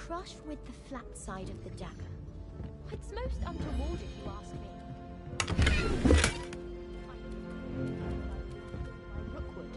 crush with the flat side of the dagger. It's most untoward if you ask me. Rookwood.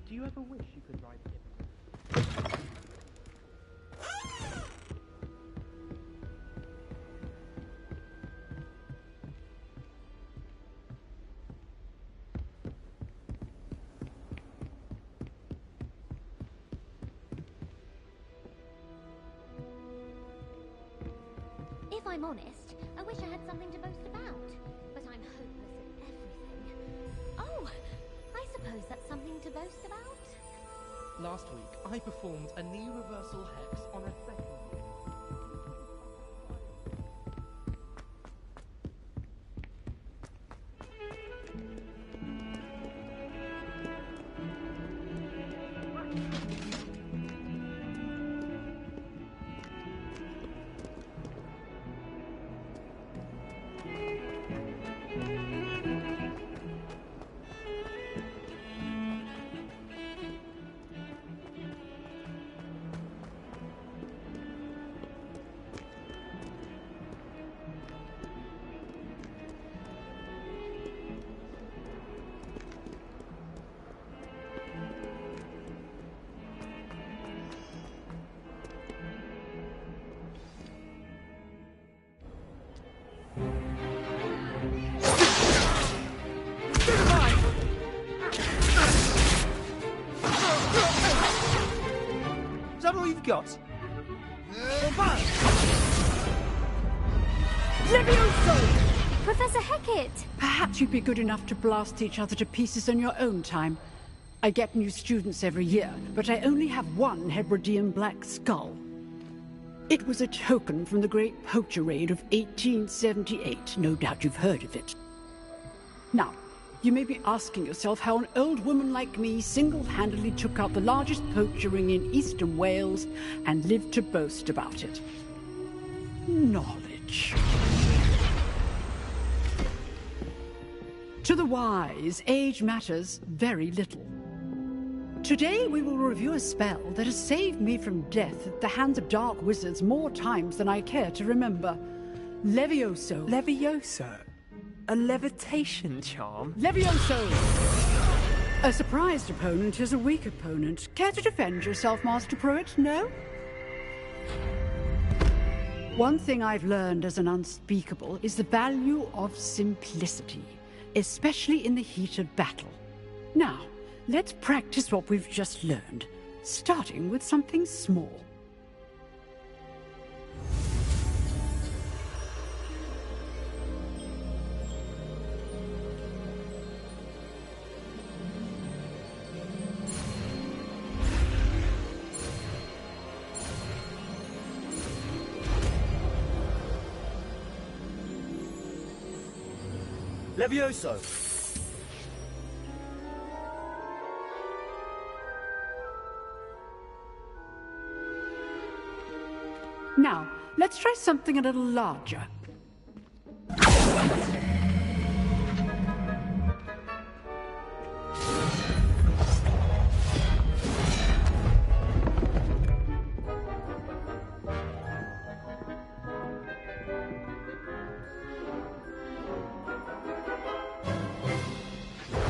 Do you ever wish you could ride him? If I'm honest, I wish I had something to boast about. But I'm hopeless at everything. Oh, I suppose that's something to boast about. Last week, I performed a knee reversal hex on a second. Is that all you've got? Levioso! Professor Hecat! Perhaps you'd be good enough to blast each other to pieces on your own time. I get new students every year, but I only have one Hebridean black skull. It was a token from the Great Poacher Raid of 1878. No doubt you've heard of it. Now, you may be asking yourself how an old woman like me single-handedly took out the largest poacher ring in eastern Wales and lived to boast about it. Knowledge. To the wise, age matters very little. Today we will review a spell that has saved me from death at the hands of dark wizards more times than I care to remember. Levioso. Levioso? A levitation charm? Levioso! A surprised opponent is a weak opponent. Care to defend yourself, Master Pruitt? No? One thing I've learned as an unspeakable is the value of simplicity, especially in the heat of battle. Now, let's practice what we've just learned, starting with something small. Levioso! Now, let's try something a little larger.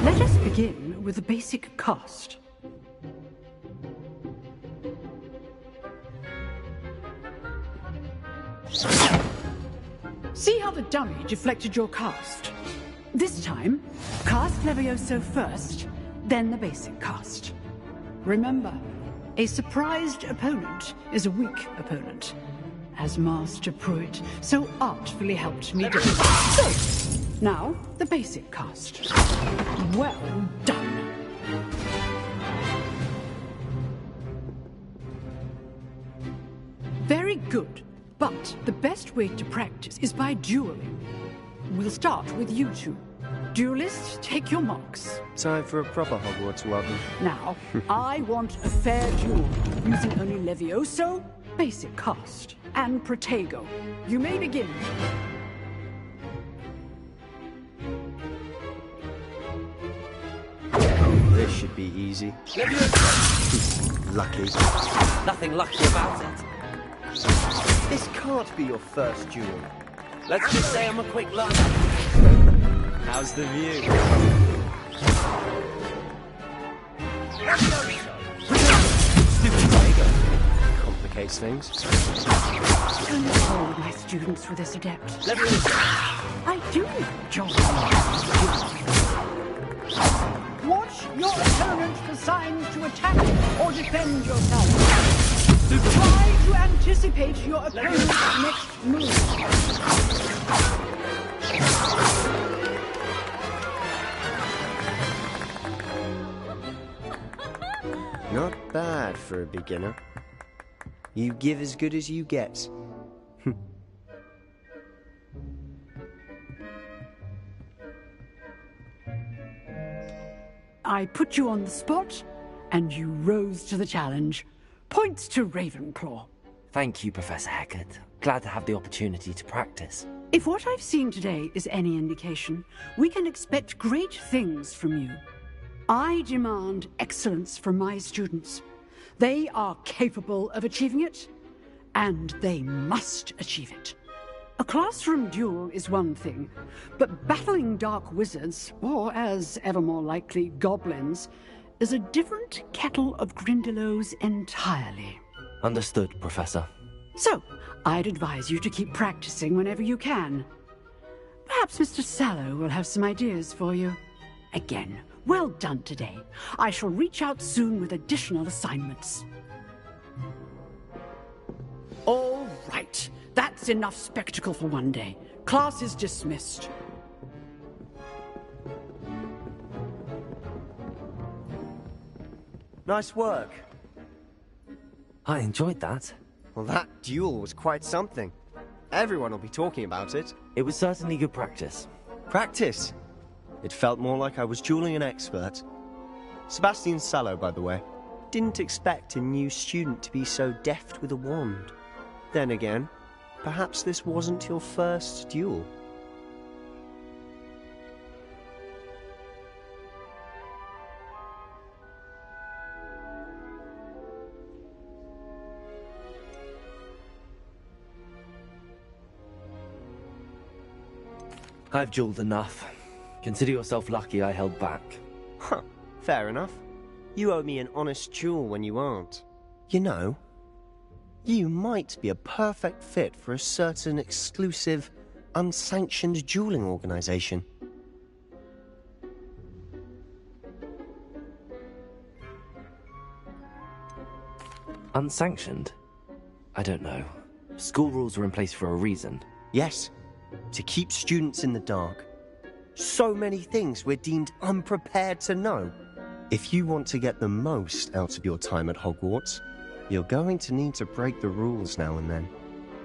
Let us begin with the basic cast. See how the dummy deflected your cast? This time, cast Levioso first, then the basic cast. Remember, a surprised opponent is a weak opponent, as Master Pruitt so artfully helped me do. So, now, the basic cast. Well done. Very good. But the best way to practice is by dueling. We'll start with you two. Duelists, take your marks. Time for a proper Hogwarts welcome. Now, I want a fair duel, using only Levioso, basic cast, and Protego. You may begin. This should be easy. Lucky. Nothing lucky about it. This can't be your first duel. Let's just say I'm a quick learner. How's the view? Stupid Protego. Complicates things. Don't hold my students for this, Adept. I do enjoy Watch your opponent for signs to attack or defend yourself. Try to anticipate your opponent's next move. Not bad for a beginner. You give as good as you get. I put you on the spot, and you rose to the challenge. Points to Ravenclaw. Thank you, Professor Hecat. Glad to have the opportunity to practice. If what I've seen today is any indication, we can expect great things from you. I demand excellence from my students. They are capable of achieving it, and they must achieve it. A classroom duel is one thing, but battling dark wizards, or as ever more likely, goblins, is a different kettle of Grindylows entirely. Understood, Professor. So, I'd advise you to keep practicing whenever you can. Perhaps Mr. Sallow will have some ideas for you. Again, well done today. I shall reach out soon with additional assignments. All right. That's enough spectacle for one day. Class is dismissed. Nice work. I enjoyed that. Well, that duel was quite something. Everyone will be talking about it. It was certainly good practice. Practice? It felt more like I was dueling an expert. Sebastian Sallow, by the way. Didn't expect a new student to be so deft with a wand. Then again, perhaps this wasn't your first duel. I've dueled enough. Consider yourself lucky I held back. Huh, fair enough. You owe me an honest duel when you aren't. You know, you might be a perfect fit for a certain exclusive, unsanctioned dueling organization. Unsanctioned? I don't know. School rules are in place for a reason. Yes, to keep students in the dark. So many things we're deemed unprepared to know. If you want to get the most out of your time at Hogwarts, you're going to need to break the rules now and then.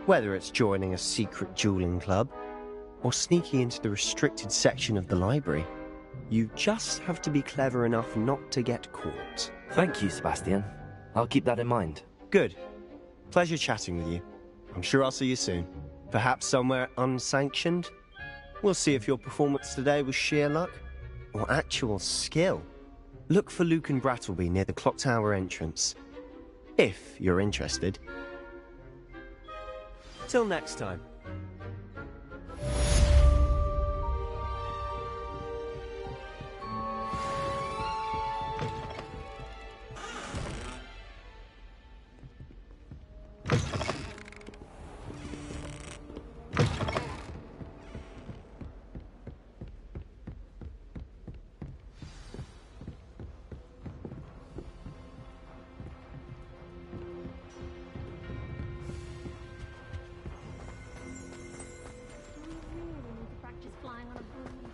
Whether it's joining a secret dueling club, or sneaking into the restricted section of the library. You just have to be clever enough not to get caught. Thank you, Sebastian. I'll keep that in mind. Good. Pleasure chatting with you. I'm sure I'll see you soon. Perhaps somewhere unsanctioned? We'll see if your performance today was sheer luck or actual skill. Look for Luke and Brattleby near the clock tower entrance, if you're interested. Till next time. Practice flying on a broom.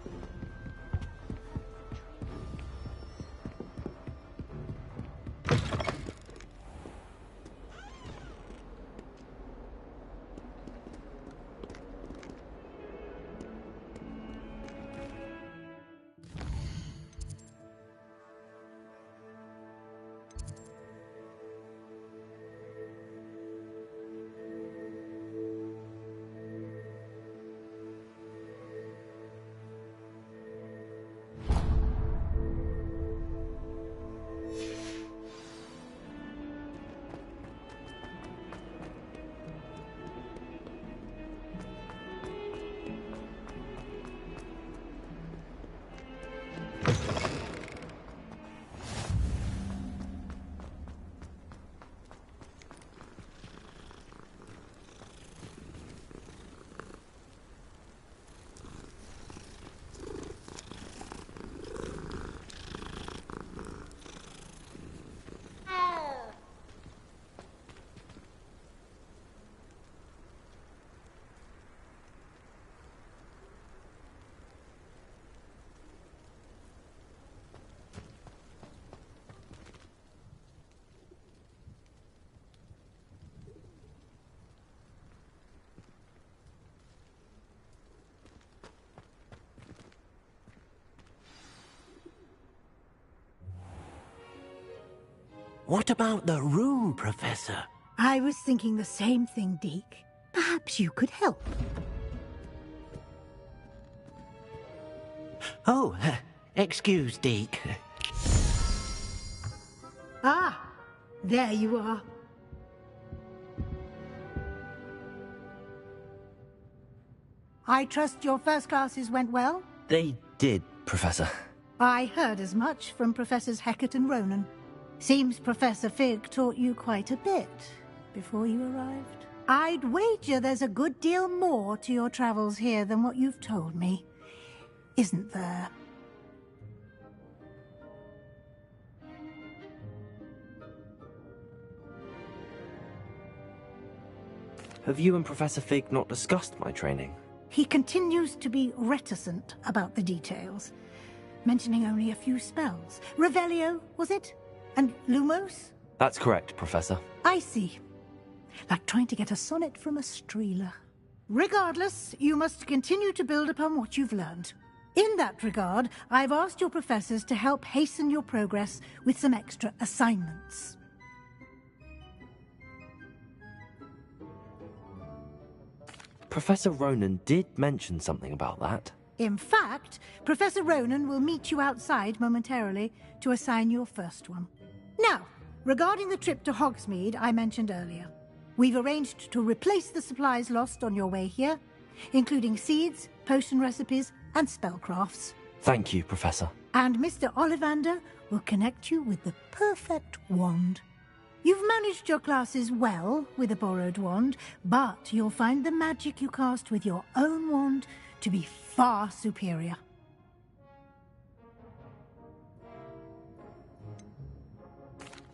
What about the room, Professor? I was thinking the same thing, Deke. Perhaps you could help. Oh, excuse, Deke. Ah, there you are. I trust your first classes went well? They did, Professor. I heard as much from Professors Hecat and Ronan. Seems Professor Fig taught you quite a bit before you arrived. I'd wager there's a good deal more to your travels here than what you've told me. Isn't there? Have you and Professor Fig not discussed my training? He continues to be reticent about the details, mentioning only a few spells. Revelio, was it? And Lumos? That's correct, Professor. I see. Like trying to get a sonnet from a streeler. Regardless, you must continue to build upon what you've learned. In that regard, I've asked your professors to help hasten your progress with some extra assignments. Professor Ronan did mention something about that. In fact, Professor Ronan will meet you outside momentarily to assign your first one. Now, regarding the trip to Hogsmeade I mentioned earlier, we've arranged to replace the supplies lost on your way here, including seeds, potion recipes, and spellcrafts. Thank you, Professor. And Mr. Ollivander will connect you with the perfect wand. You've managed your classes well with a borrowed wand, but you'll find the magic you cast with your own wand to be far superior.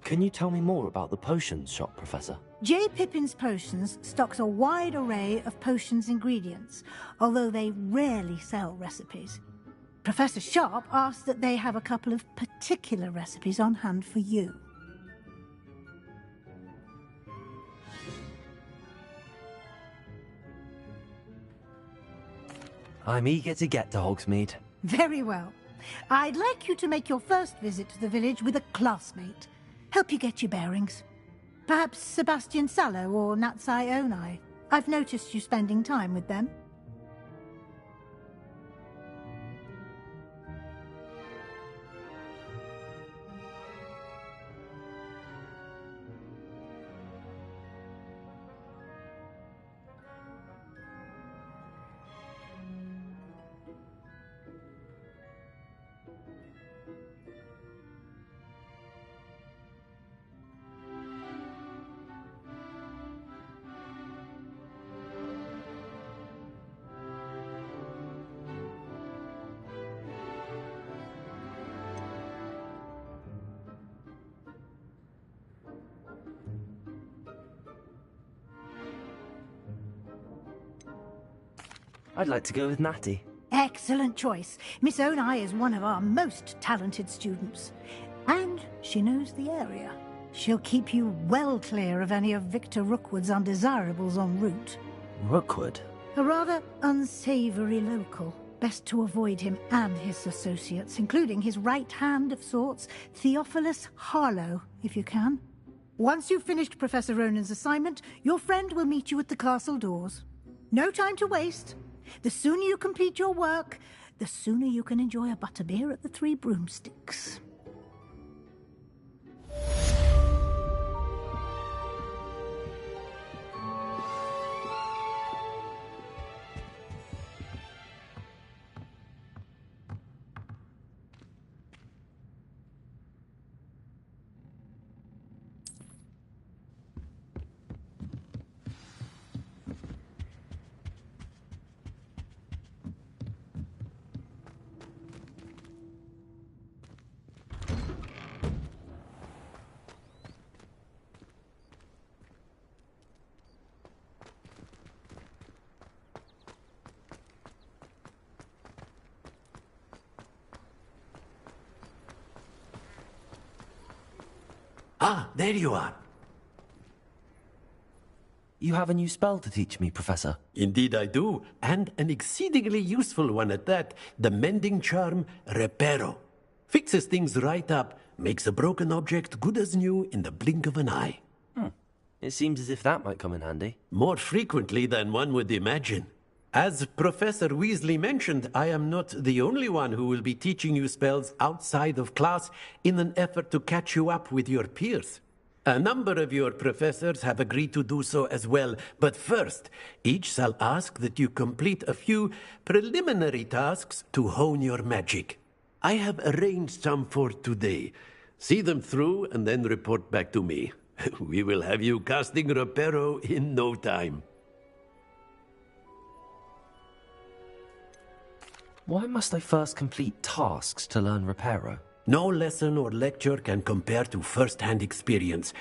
Can you tell me more about the potions shop, Professor? J. Pippin's Potions stocks a wide array of potions ingredients, although they rarely sell recipes. Professor Sharp asked that they have a couple of particular recipes on hand for you. I'm eager to get to Hogsmeade. Very well. I'd like you to make your first visit to the village with a classmate. Help you get your bearings. Perhaps Sebastian Sallow or Natsai Onai. I've noticed you spending time with them. I'd like to go with Natty. Excellent choice. Miss Onai is one of our most talented students. And she knows the area. She'll keep you well clear of any of Victor Rookwood's undesirables en route. Rookwood? A rather unsavoury local. Best to avoid him and his associates, including his right hand of sorts, Theophilus Harlow, if you can. Once you've finished Professor Ronan's assignment, your friend will meet you at the castle doors. No time to waste. The sooner you complete your work, the sooner you can enjoy a butterbeer at the Three Broomsticks. Ah, there you are. You have a new spell to teach me, Professor. Indeed I do, and an exceedingly useful one at that. The mending charm, Reparo. Fixes things right up, makes a broken object good as new in the blink of an eye. It seems as if that might come in handy. More frequently than one would imagine. As Professor Weasley mentioned, I am not the only one who will be teaching you spells outside of class in an effort to catch you up with your peers. A number of your professors have agreed to do so as well, but first, each shall ask that you complete a few preliminary tasks to hone your magic. I have arranged some for today. See them through and then report back to me. We will have you casting Reparo in no time. Why must I first complete tasks to learn Reparo? No lesson or lecture can compare to first-hand experience,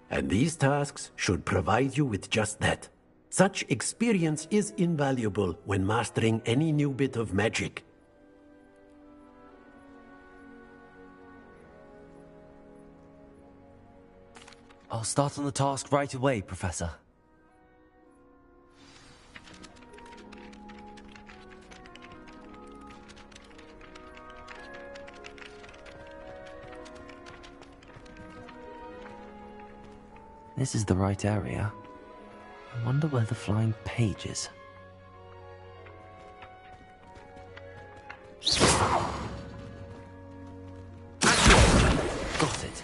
and these tasks should provide you with just that. Such experience is invaluable when mastering any new bit of magic. I'll start on the task right away, Professor. This is the right area. I wonder where the flying page is. Got it.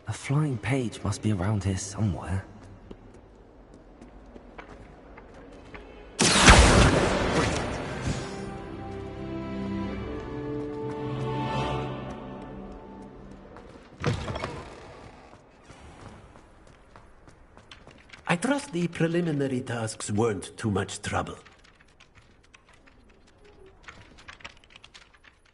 The flying page must be around here somewhere. I trust the preliminary tasks weren't too much trouble.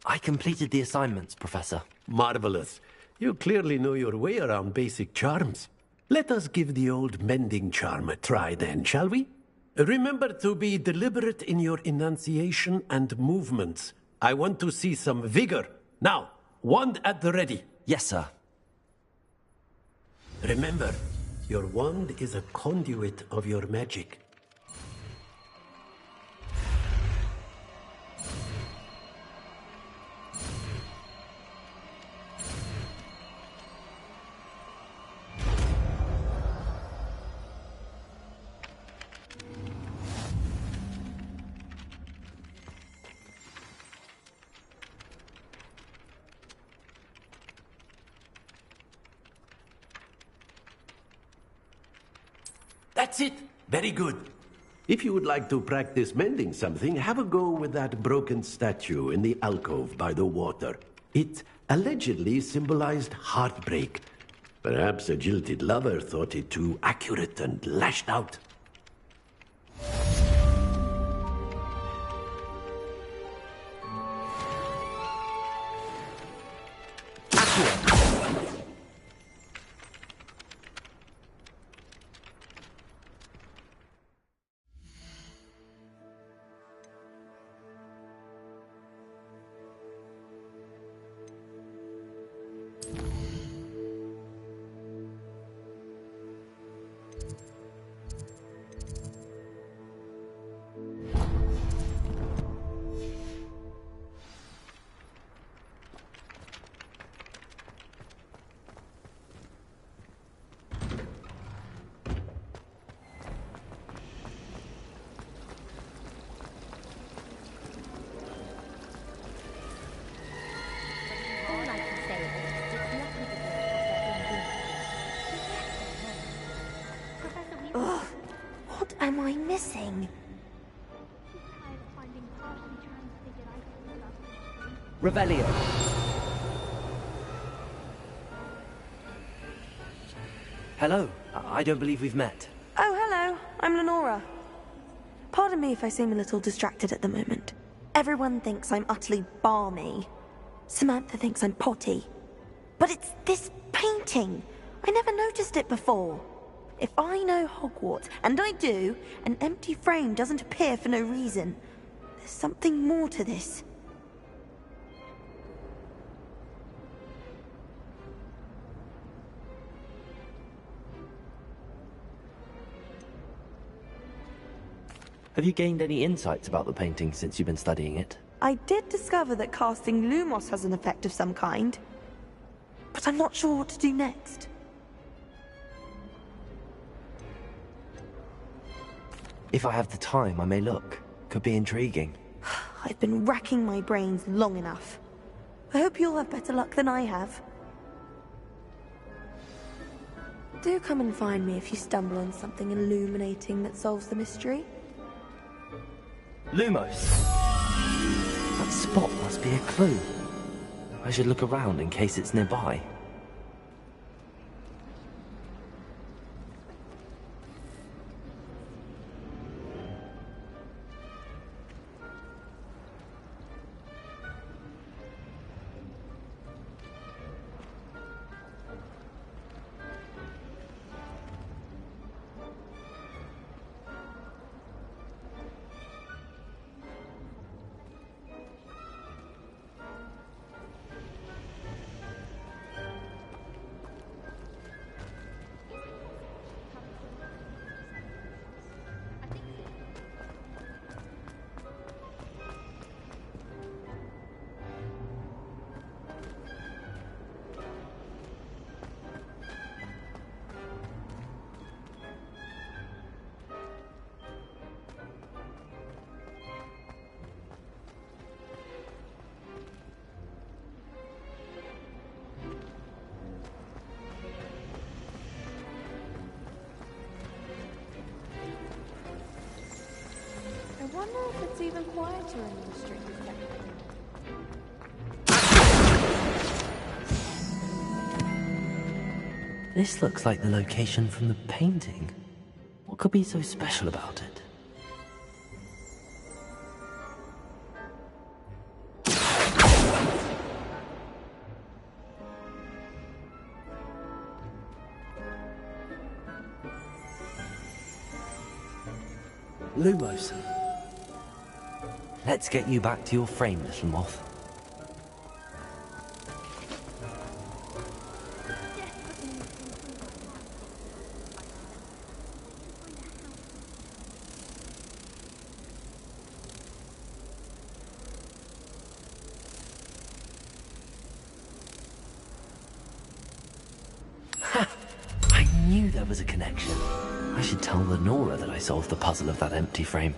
I completed the assignments, Professor. Marvelous. You clearly know your way around basic charms. Let us give the old mending charm a try then, shall we? Remember to be deliberate in your enunciation and movements. I want to see some vigor. Now, wand at the ready. Yes, sir. Remember, your wand is a conduit of your magic. That's it. Very good. If you would like to practice mending something, have a go with that broken statue in the alcove by the water. It allegedly symbolized heartbreak. Perhaps a jilted lover thought it too accurate and lashed out. All I can say is, it's lucky that they're Professor Weasley. Ugh, what am I missing? Revelio. Hello. I don't believe we've met. Oh, hello. I'm Lenora. Pardon me if I seem a little distracted at the moment. Everyone thinks I'm utterly balmy. Samantha thinks I'm potty. But it's this painting. I never noticed it before. If I know Hogwarts, and I do, an empty frame doesn't appear for no reason. There's something more to this. Have you gained any insights about the painting since you've been studying it? I did discover that casting Lumos has an effect of some kind. But I'm not sure what to do next. If I have the time, I may look. Could be intriguing. I've been racking my brains long enough. I hope you'll have better luck than I have. Do come and find me if you stumble on something illuminating that solves the mystery. Lumos! That spot must be a clue. I should look around in case it's nearby. I wonder if it's even quieter in the restricted section. This looks like the location from the painting. What could be so special about it? Lumos. Let's get you back to your frame, little moth. I knew there was a connection. I should tell Lenora that I solved the puzzle of that empty frame.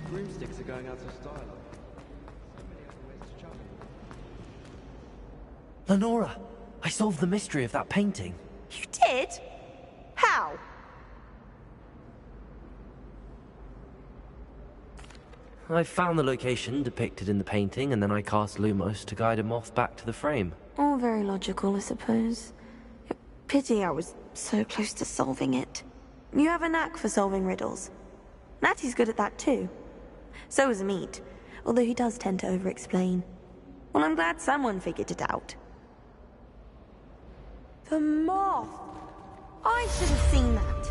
Broomsticks are going out of style. So many other ways to charm you. Lenora, I solved the mystery of that painting. You did? How? I found the location depicted in the painting, and then I cast Lumos to guide a moth back to the frame. All very logical, I suppose. Pity I was so close to solving it. You have a knack for solving riddles. Natty's good at that too. So is Meat, although he does tend to over-explain. Well, I'm glad someone figured it out. The moth! I should have seen that.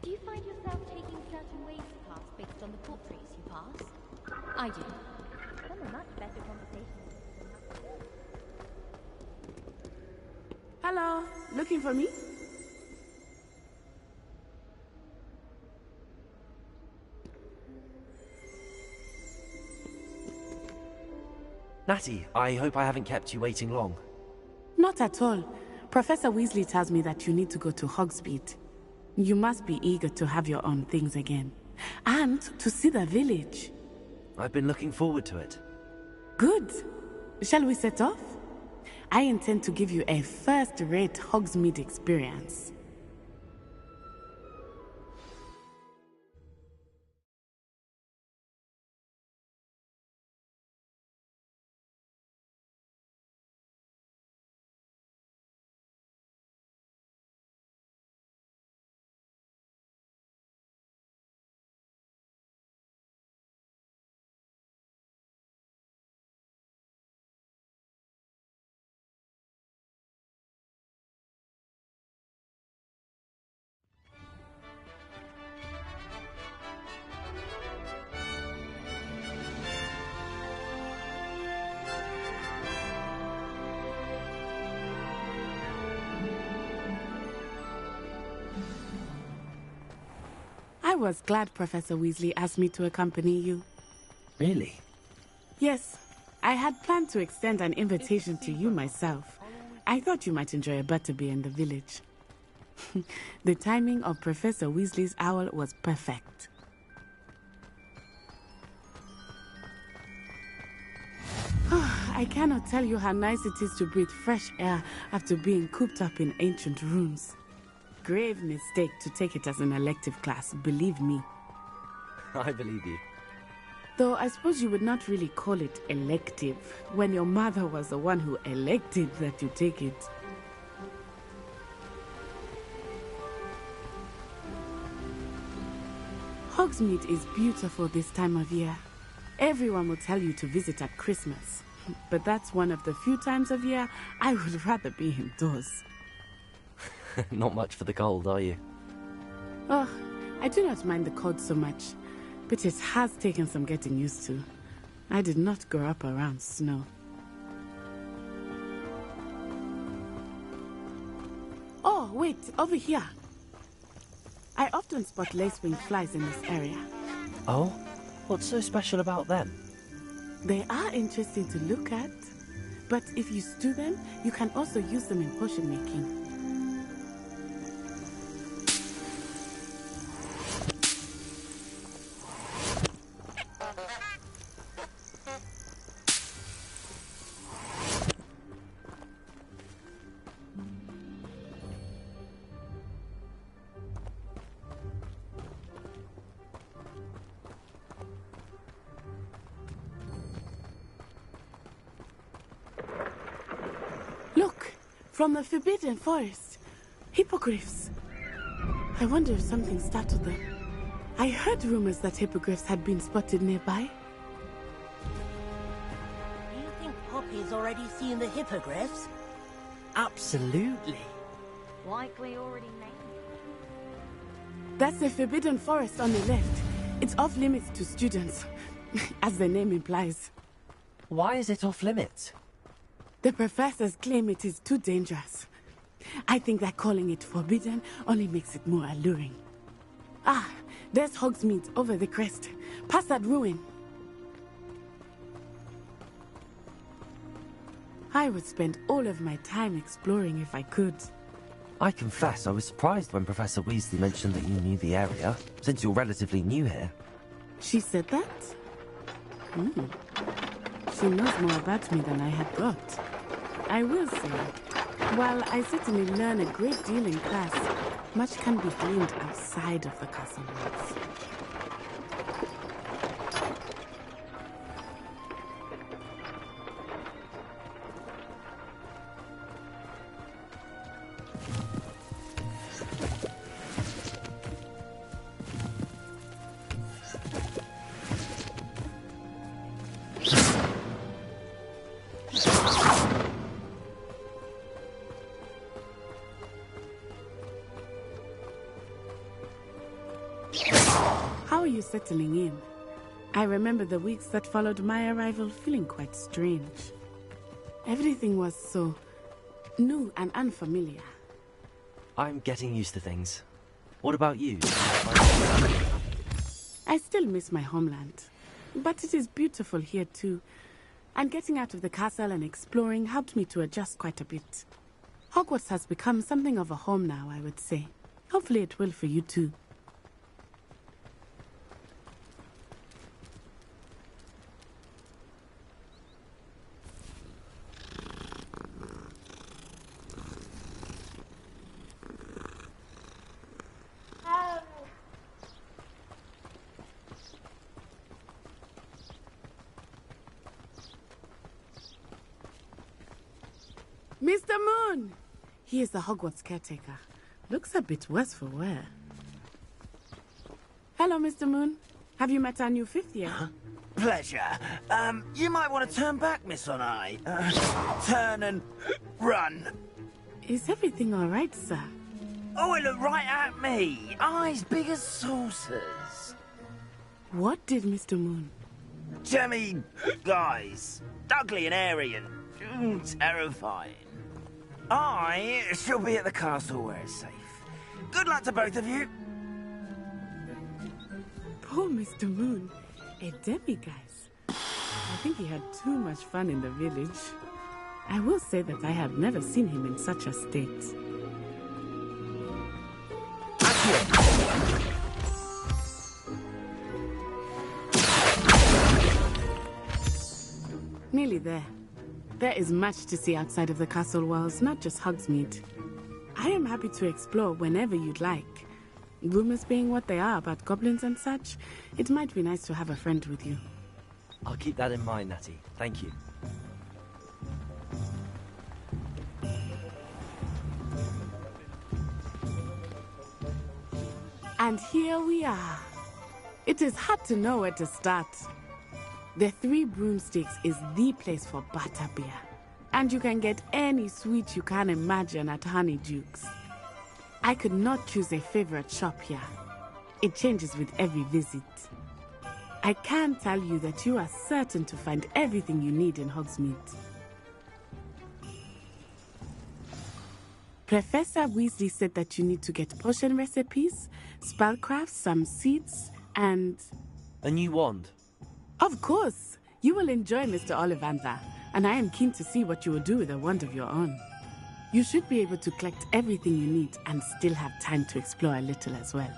Do you find yourself taking certain ways to pass based on the portraits you pass? I do. Some are much better conversations. Hello, looking for me? Natty, I hope I haven't kept you waiting long. Not at all. Professor Weasley tells me that you need to go to Hogsmeade. You must be eager to have your own things again. And to see the village. I've been looking forward to it. Good. Shall we set off? I intend to give you a first-rate Hogsmeade experience. I was glad Professor Weasley asked me to accompany you. Really? Yes, I had planned to extend an invitation to you myself. I thought you might enjoy a butterbeer in the village. The timing of Professor Weasley's owl was perfect. I cannot tell you how nice it is to breathe fresh air after being cooped up in ancient rooms. Grave mistake to take it as an elective class, believe me. I believe you. Though I suppose you would not really call it elective when your mother was the one who elected that you take it. Hogsmeade is beautiful this time of year. Everyone will tell you to visit at Christmas, but that's one of the few times of year I would rather be indoors. Not much for the cold, are you? Oh, I do not mind the cold so much, but it has taken some getting used to. I did not grow up around snow. Oh, wait, over here. I often spot lace-winged flies in this area. Oh? What's so special about them? They are interesting to look at, but if you stew them, you can also use them in potion making. Look, from the Forbidden Forest. Hippogriffs. I wonder if something startled them. I heard rumors that hippogriffs had been spotted nearby. Do you think Poppy's already seen the hippogriffs? Absolutely. Likely already named. That's the Forbidden Forest on the left. It's off limits to students, as the name implies. Why is it off limits? The professors claim it is too dangerous. I think that calling it forbidden only makes it more alluring. Ah, there's Hogsmeade over the crest. Past that ruin. I would spend all of my time exploring if I could. I confess I was surprised when Professor Weasley mentioned that you knew the area, since you're relatively new here. She said that? She knows more about me than I had thought. I will say, while I certainly learn a great deal in class, much can be gleaned outside of the castle walls. How are you settling in? I remember the weeks that followed my arrival feeling quite strange. Everything was so new and unfamiliar. I'm getting used to things. What about you? I still miss my homeland, but it is beautiful here too. And getting out of the castle and exploring helped me to adjust quite a bit. Hogwarts has become something of a home now, I would say. Hopefully it will for you too. Mr. Moon! He is the Hogwarts caretaker. Looks a bit worse for wear. Hello, Mr. Moon. Have you met our new fifth year? Pleasure. You might want to turn back, Miss Onai. Turn and run. Is everything all right, sir? Oh, it looked right at me. Eyes big as saucers. What did Mr. Moon? Jemmy, guys. Ugly and airy and terrifying. I shall be at the castle where it's safe. Good luck to both of you. Poor Mr. Moon. A demiguise. I think he had too much fun in the village. I will say that I have never seen him in such a state. Nearly there. There is much to see outside of the castle walls, not just Hogsmeade. I am happy to explore whenever you'd like. Rumors being what they are about goblins and such, it might be nice to have a friend with you. I'll keep that in mind, Natty. Thank you. And here we are. It is hard to know where to start. The Three Broomsticks is the place for butterbeer. And you can get any sweet you can imagine at Honeydukes. I could not choose a favorite shop here. It changes with every visit. I can tell you that you are certain to find everything you need in Hogsmeade. Professor Weasley said that you need to get potion recipes, spellcrafts, some seeds, and... A new wand? Of course! You will enjoy Mr. Ollivander, and I am keen to see what you will do with a wand of your own. You should be able to collect everything you need and still have time to explore a little as well.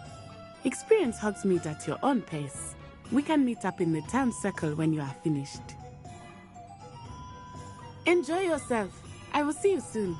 Experience Hogsmeade at your own pace. We can meet up in the town circle when you are finished. Enjoy yourself. I will see you soon.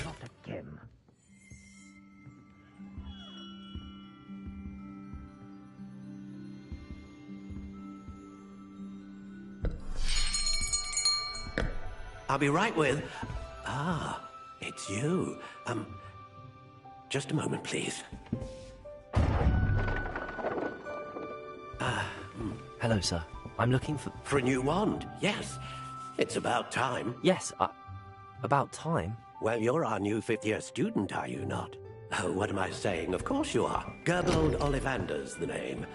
Not again. I'll be right with... Ah, it's you. Just a moment, please. Hello, sir. I'm looking for... For a new wand, yes. It's about time. Yes, about time? Well, you're our new fifth-year student, are you not? Oh, what am I saying? Of course you are. Gerbold Ollivander's the name.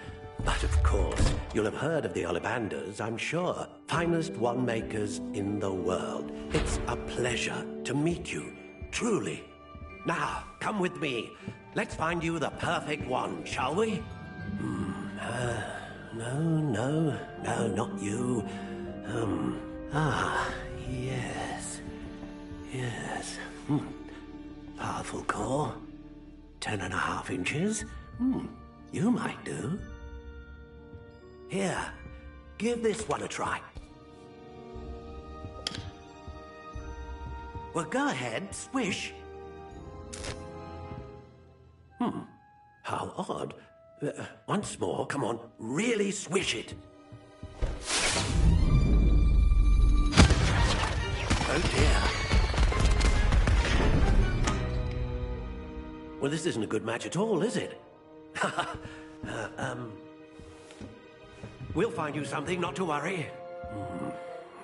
But of course, you'll have heard of the Ollivanders, I'm sure. Finest wand makers in the world. It's a pleasure to meet you, truly. Now, come with me. Let's find you the perfect wand, shall we? No, not you. Yes. Powerful core. 10.5 inches. You might do. Here, give this one a try. Well, go ahead, swish. How odd. Once more, come on, really swish it. Oh dear. Well, this isn't a good match at all, is it? We'll find you something, not to worry.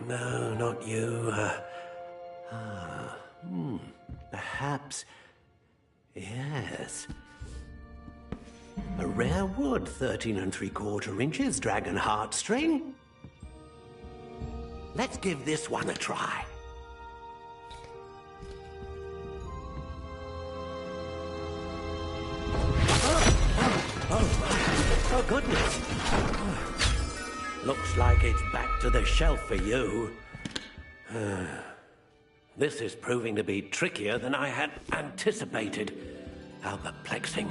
No, not you. Perhaps... Yes. A rare wood, 13 3/4 inches, dragon heartstring. Let's give this one a try. Oh, goodness. Looks like it's back to the shelf for you. This is proving to be trickier than I had anticipated. How perplexing.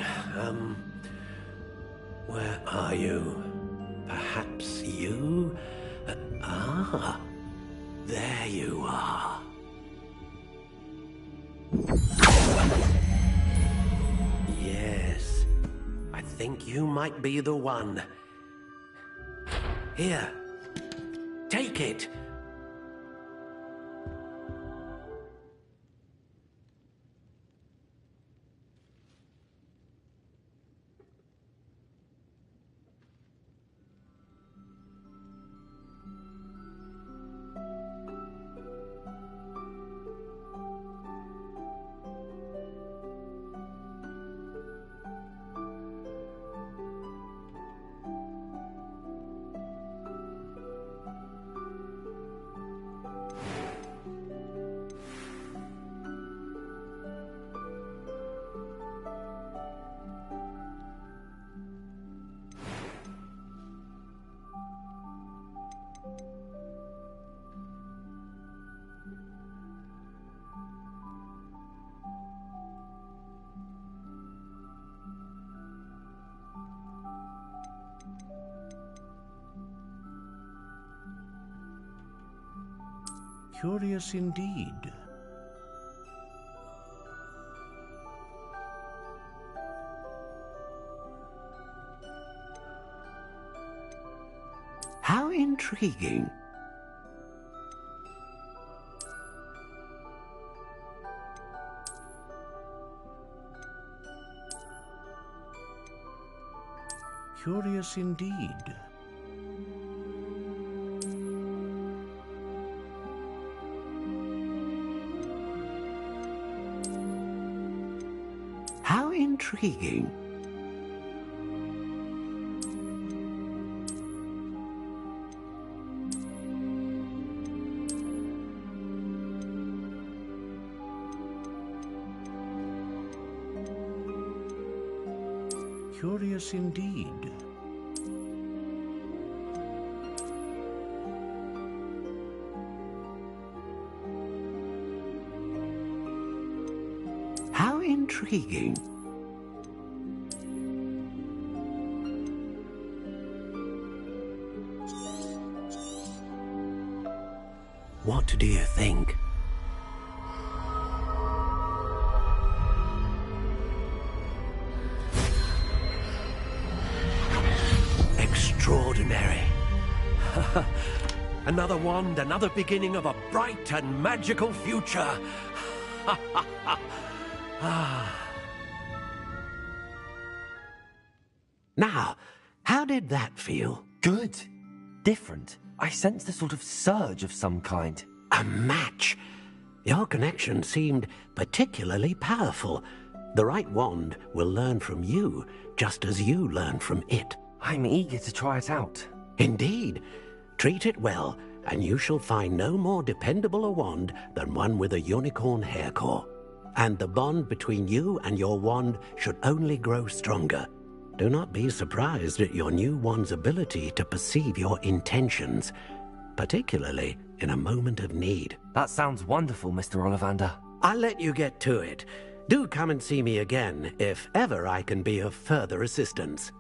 Where are you? Perhaps you? There you are. Yes, I think you might be the one. Here, take it. Curious indeed. How intriguing. Curious indeed. How intriguing. Curious indeed. How intriguing. What do you think? Extraordinary. Another wand, another beginning of a bright and magical future. Now, how did that feel? Good. Different. I sensed a sort of surge of some kind. A match. Your connection seemed particularly powerful. The right wand will learn from you, just as you learn from it. I'm eager to try it out. Indeed. Treat it well, and you shall find no more dependable a wand than one with a unicorn hair core. And the bond between you and your wand should only grow stronger. Do not be surprised at your new wand's ability to perceive your intentions, particularly in a moment of need. That sounds wonderful, Mr. Ollivander. I'll let you get to it. Do come and see me again if ever I can be of further assistance.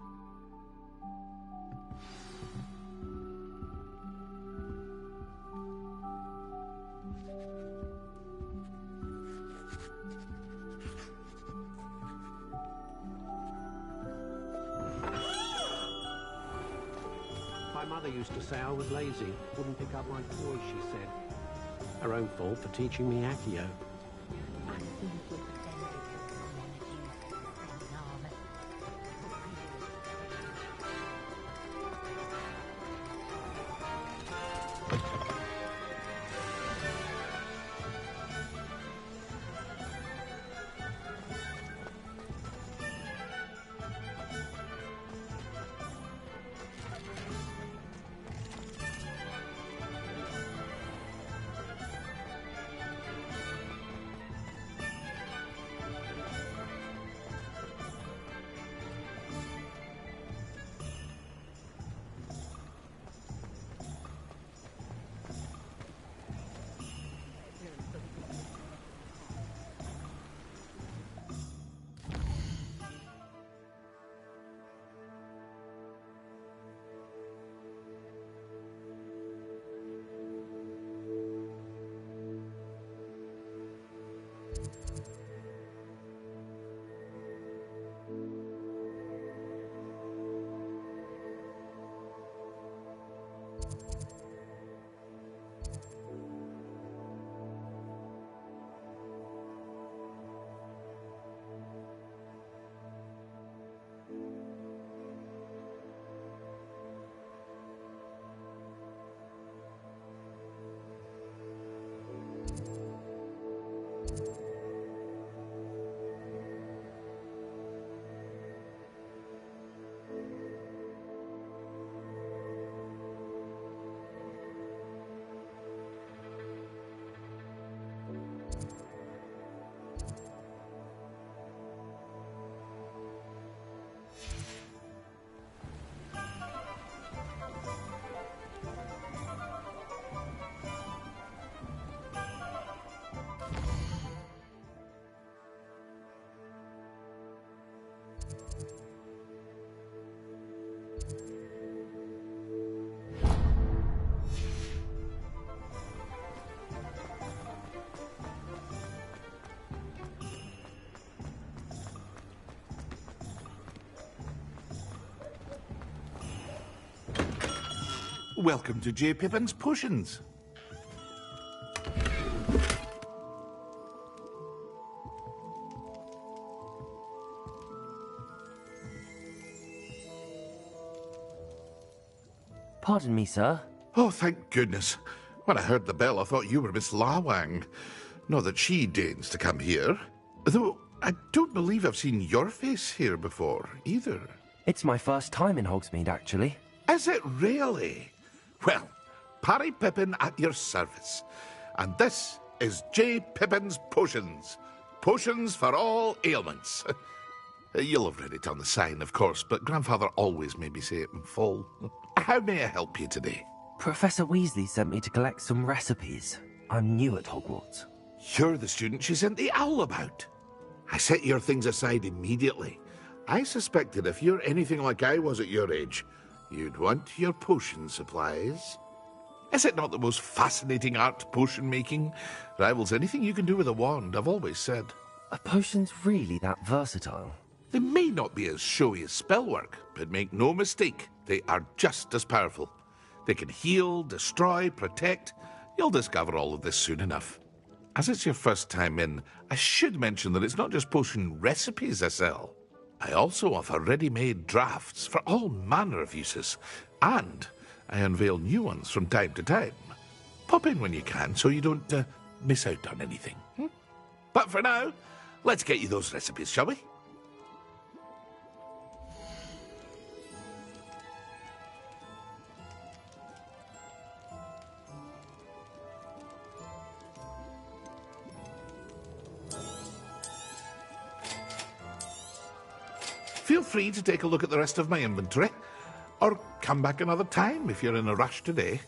My mother used to say I was lazy, wouldn't pick up my toys, she said. Her own fault for teaching me Accio. welcome to J. Pippin's Potions. Pardon me, sir. Oh, thank goodness. When I heard the bell, I thought you were Miss Lawang. Not that she deigns to come here. Though I don't believe I've seen your face here before, either. It's my first time in Hogsmeade, actually. Is it really? Well, Parry Pippin at your service. And this is J. Pippin's Potions. Potions for all ailments. You'll have read it on the sign, of course, but Grandfather always made me say it in full. How may I help you today? Professor Weasley sent me to collect some recipes. I'm new at Hogwarts. You're the student she sent the owl about. I set your things aside immediately. I suspected if you're anything like I was at your age, you'd want your potion supplies. Is it not the most fascinating art, potion making? Rivals anything you can do with a wand, I've always said. Are potions really that versatile? They may not be as showy as spellwork, but make no mistake, they are just as powerful. They can heal, destroy, protect. You'll discover all of this soon enough. As it's your first time in, I should mention that it's not just potion recipes I sell. I also offer ready-made drafts for all manner of uses, and I unveil new ones from time to time. Pop in when you can so you don't miss out on anything. But for now, let's get you those recipes, shall we? Feel free to take a look at the rest of my inventory, or come back another time if you're in a rush today.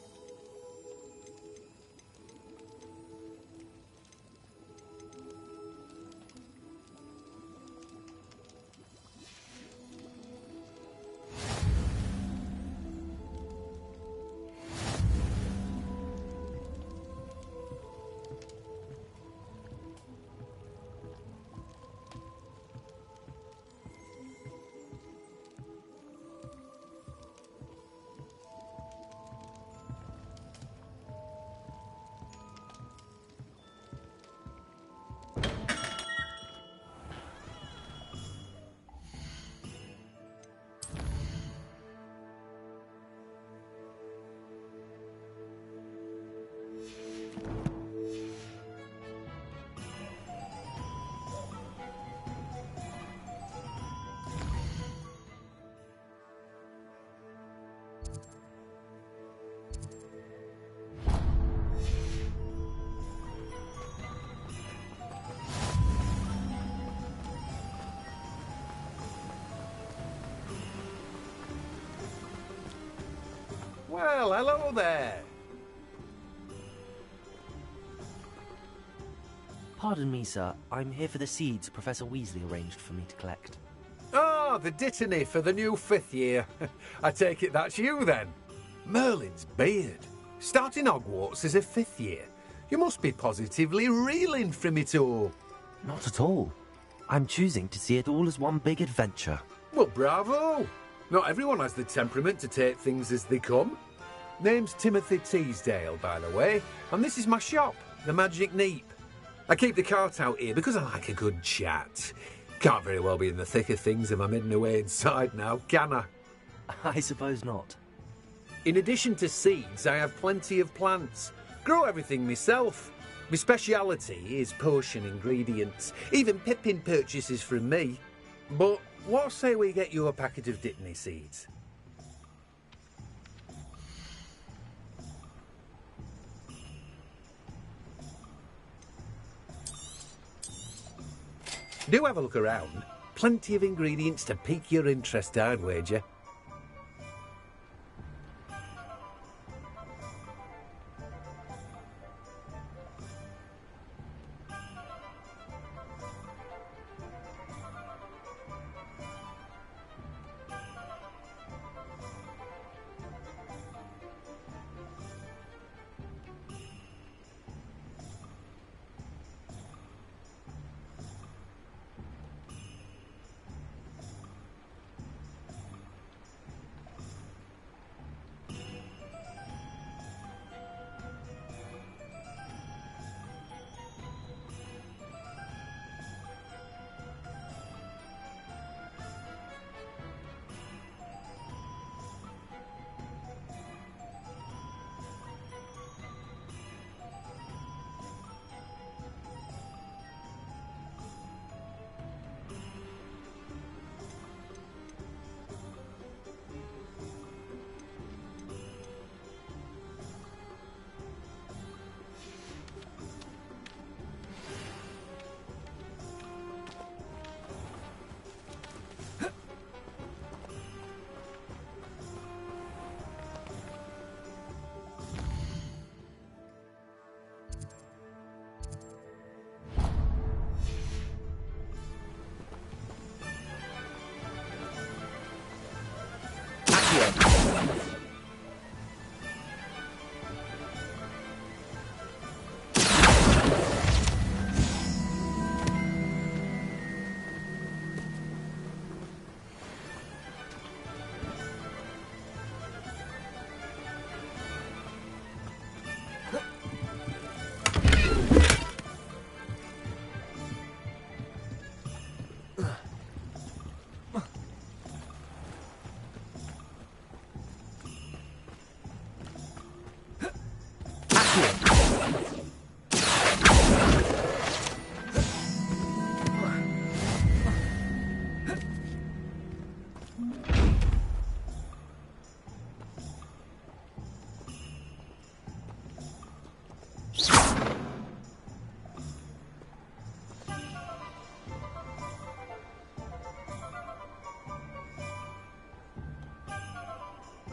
Well, hello there. Pardon me, sir. I'm here for the seeds Professor Weasley arranged for me to collect. Ah, the dittany for the new 5th year. I take it that's you, then. Merlin's beard. Starting Hogwarts as a 5th year. You must be positively reeling from it all. Not at all. I'm choosing to see it all as one big adventure. Well, bravo. Not everyone has the temperament to take things as they come. Name's Timothy Teasdale, by the way, and this is my shop, the Magic Neep. I keep the cart out here because I like a good chat. Can't very well be in the thick of things if I'm hidden away inside now, can I? I suppose not. In addition to seeds, I have plenty of plants. Grow everything myself. My speciality is potion ingredients. Even Pippin purchases from me. But what say we get you a packet of dittany seeds? Do have a look around. Plenty of ingredients to pique your interest, I'd wager.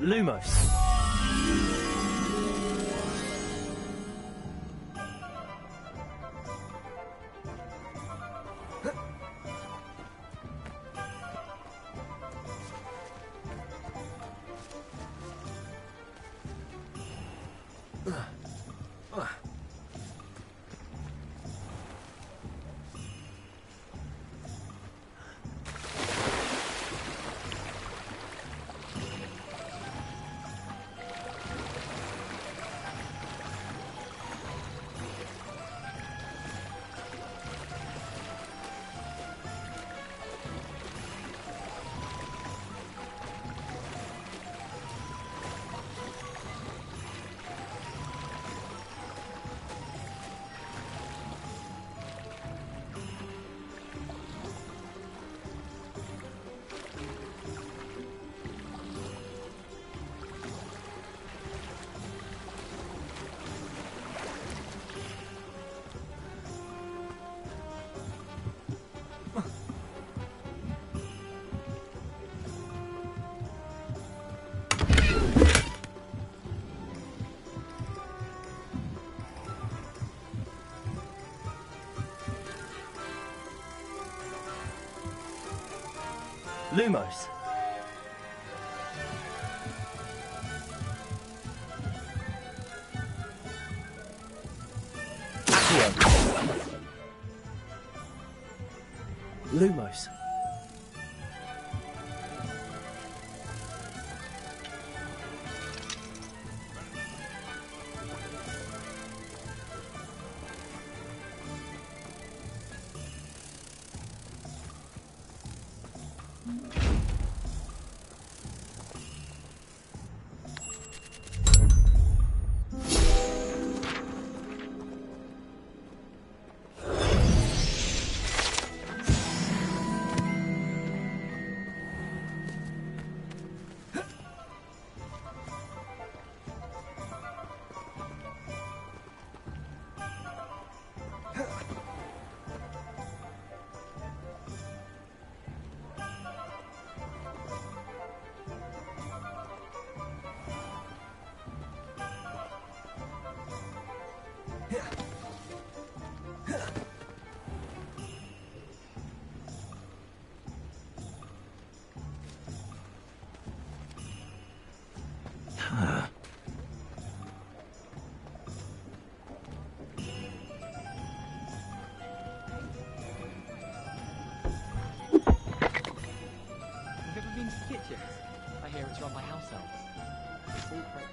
Lumos. Lumos. Accio. Lumos. I hear it's run by house elves. All correct.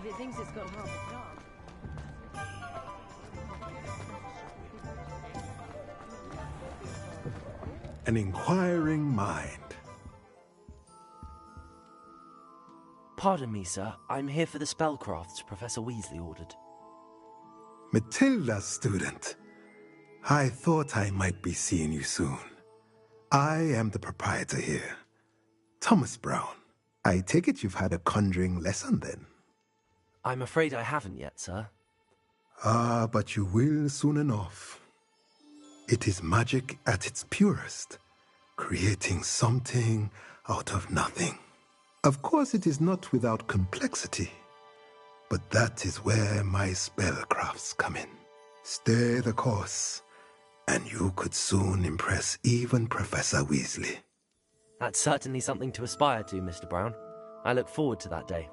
it thinks it's got half a job. An inquiring mind. Pardon me, sir. I'm here for the spellcrafts Professor Weasley ordered. Matilda's student. I thought I might be seeing you soon. I am the proprietor here, Thomas Brown. I take it you've had a conjuring lesson then? I'm afraid I haven't yet, sir. Ah, but you will soon enough. It is magic at its purest, creating something out of nothing. Of course, it is not without complexity, but that is where my spellcrafts come in. Stay the course, and you could soon impress even Professor Weasley. That's certainly something to aspire to, Mr. Brown. I look forward to that day.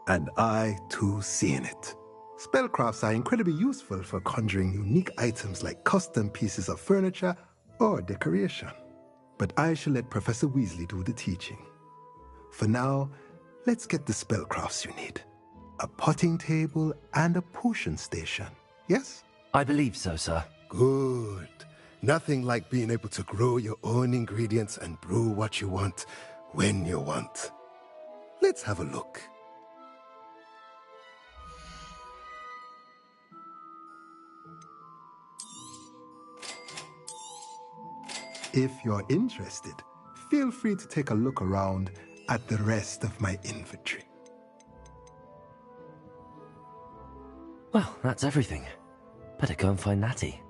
And I, too, seeing it. Spellcrafts are incredibly useful for conjuring unique items like custom pieces of furniture or decoration. But I shall let Professor Weasley do the teaching. For now, let's get the spellcrafts you need. A potting table and a potion station, yes? I believe so, sir. Good. Nothing like being able to grow your own ingredients and brew what you want when you want. Let's have a look. If you're interested, feel free to take a look around at the rest of my inventory. Well, that's everything. Better go and find Natty.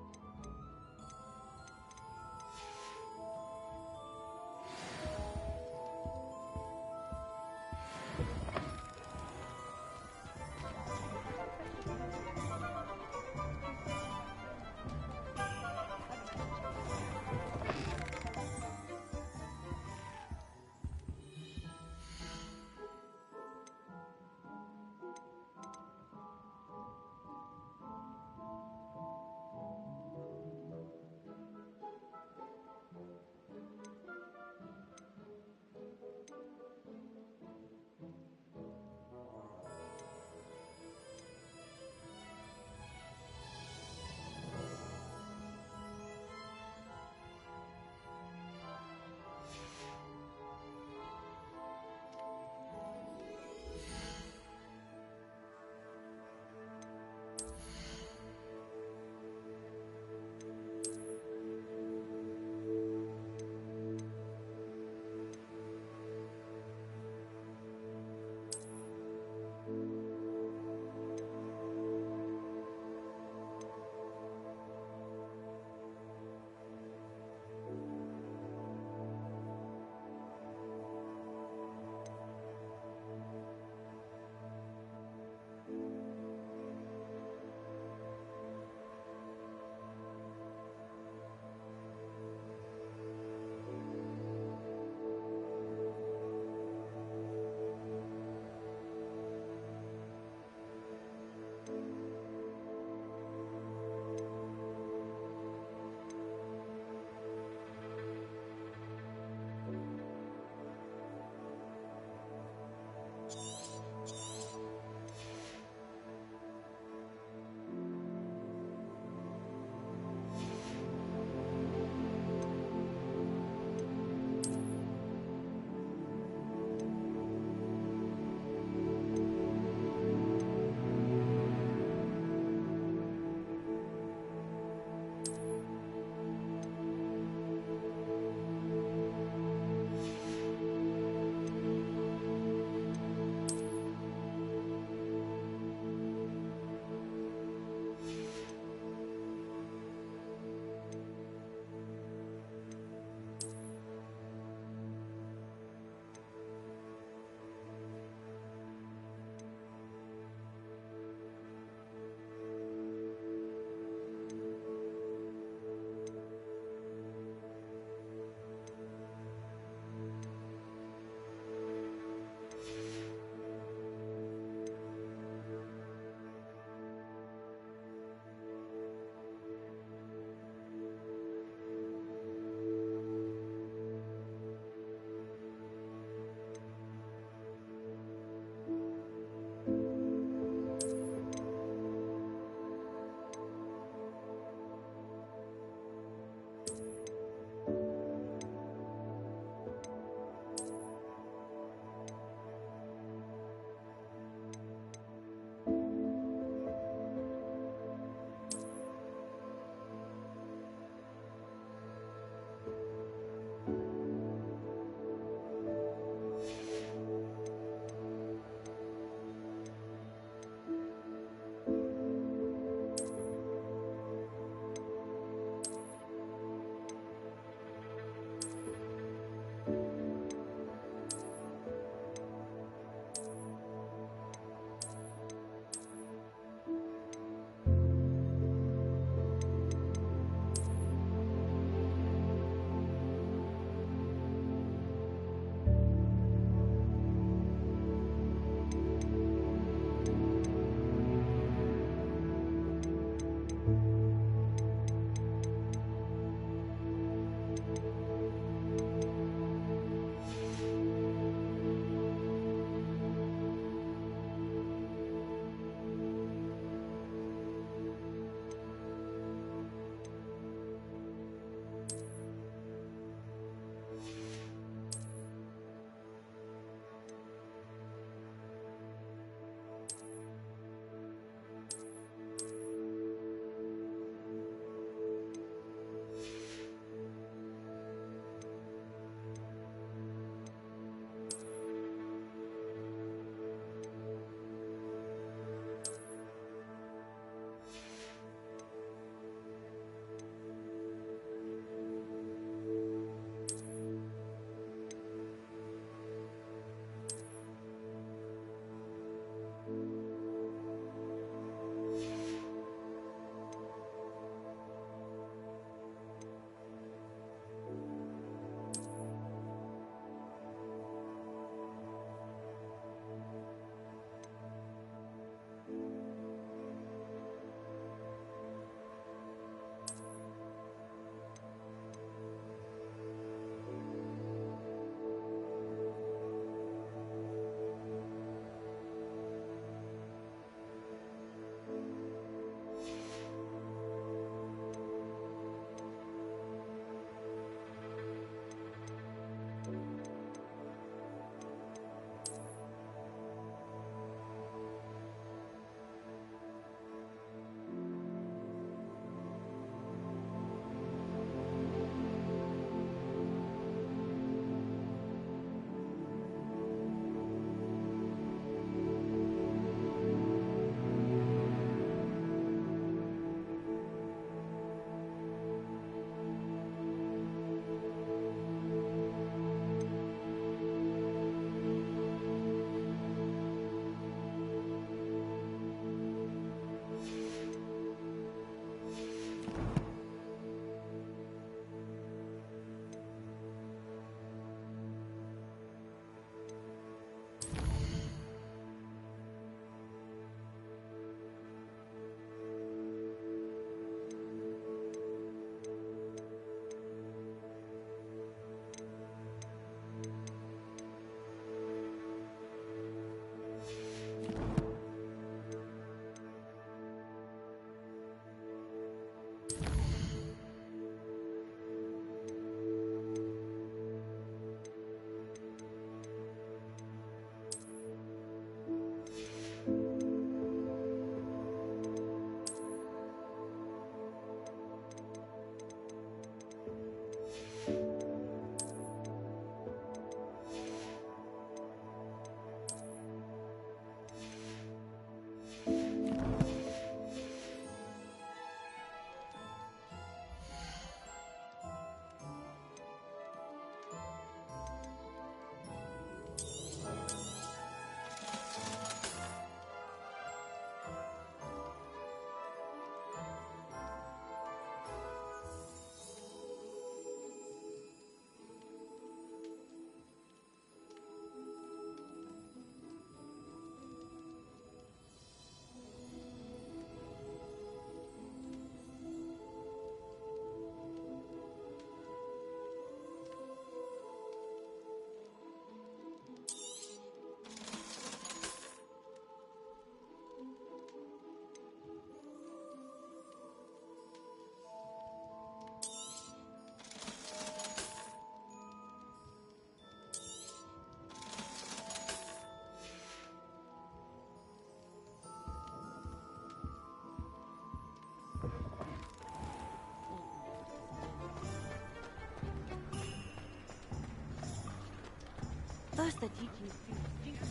First they teach you stupid.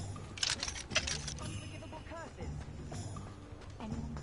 Unforgivable curses. Anyone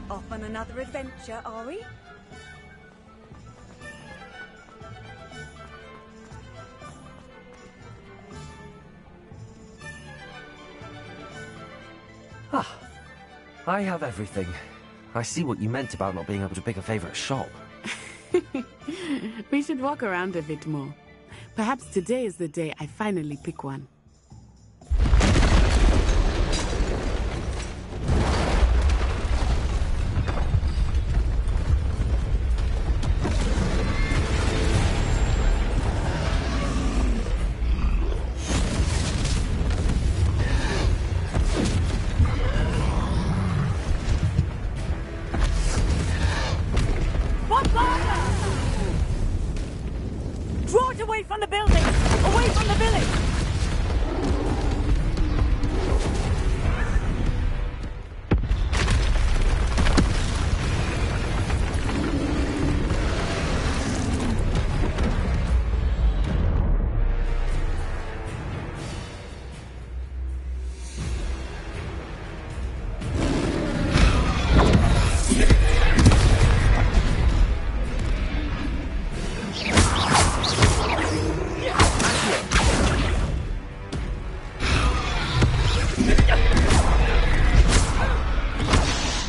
Off on another adventure, are we? Ah, I have everything. I see what you meant about not being able to pick a favorite shop. We should walk around a bit more. Perhaps today is the day I finally pick one. What? Away from the building! Away from the village!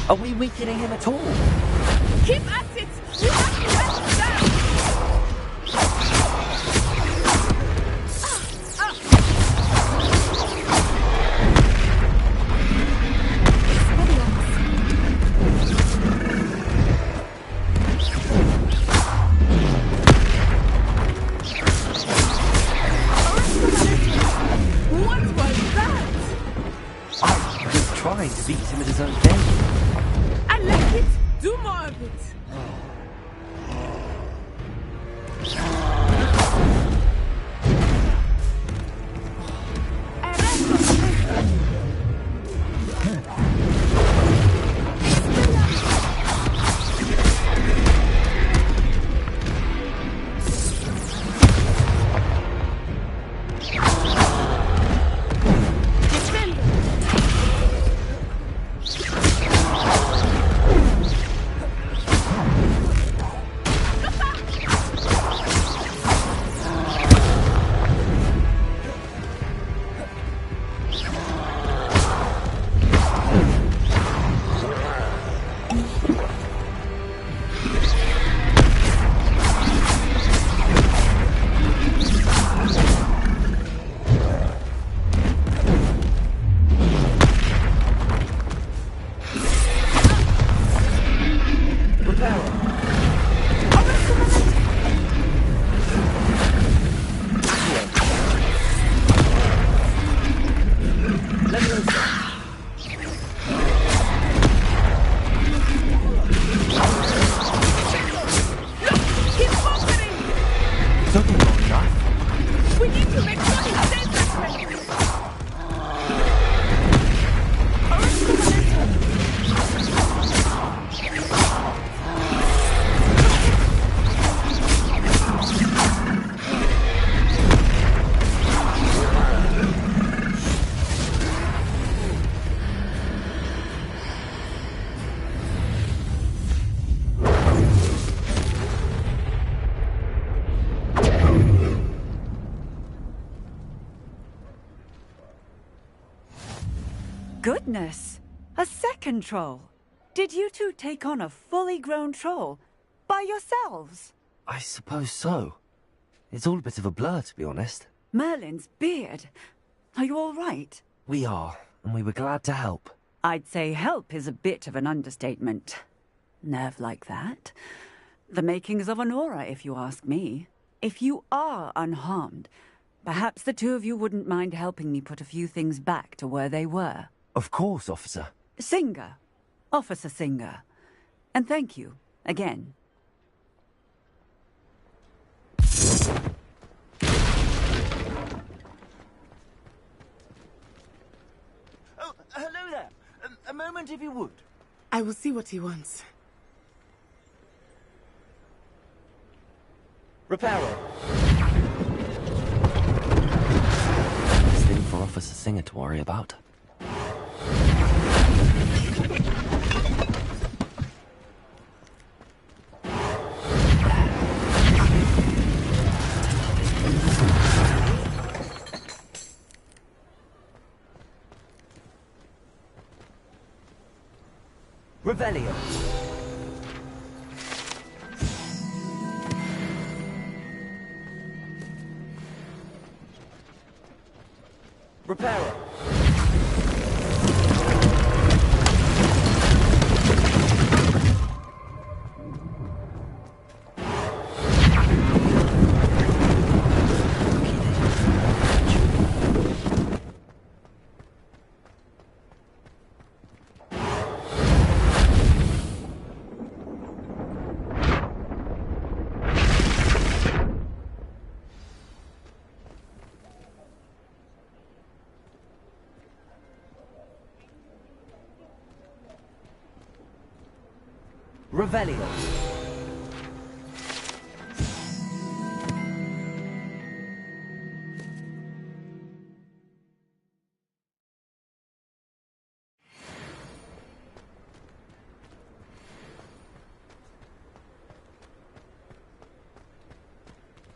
Are we weakening him at all? Keep at it! You have to let him down! What was that? I was trying to beat him at his own game. I like it! Do more of it! Goodness! A second troll! Did you two take on a fully grown troll? By yourselves? I suppose so. It's all a bit of a blur, to be honest. Merlin's beard. Are you all right? We are, and we were glad to help. I'd say help is a bit of an understatement. Nerve like that. The makings of an aura, if you ask me. If you are unharmed, perhaps the two of you wouldn't mind helping me put a few things back to where they were. Of course, officer. Singer. Officer Singer. And thank you, again. Oh, hello there. A moment if you would. I will see what he wants. Reparo. This thing for Officer Singer to worry about. Revelio. Reparo. Revelio.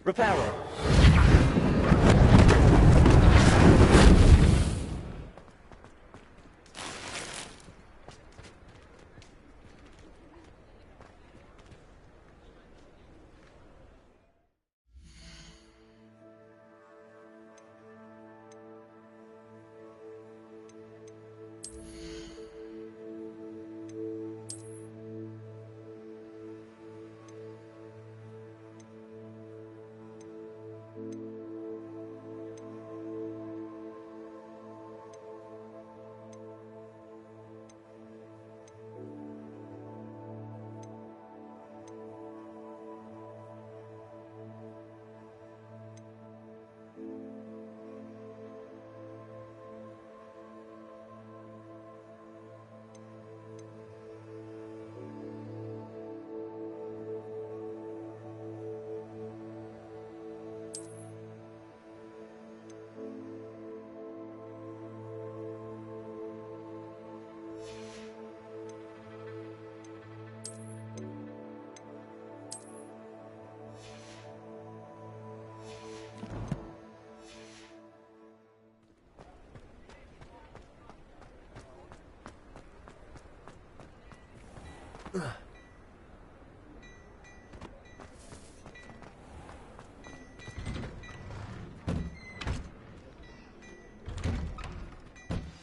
Reparo.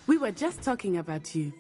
We were just talking about you.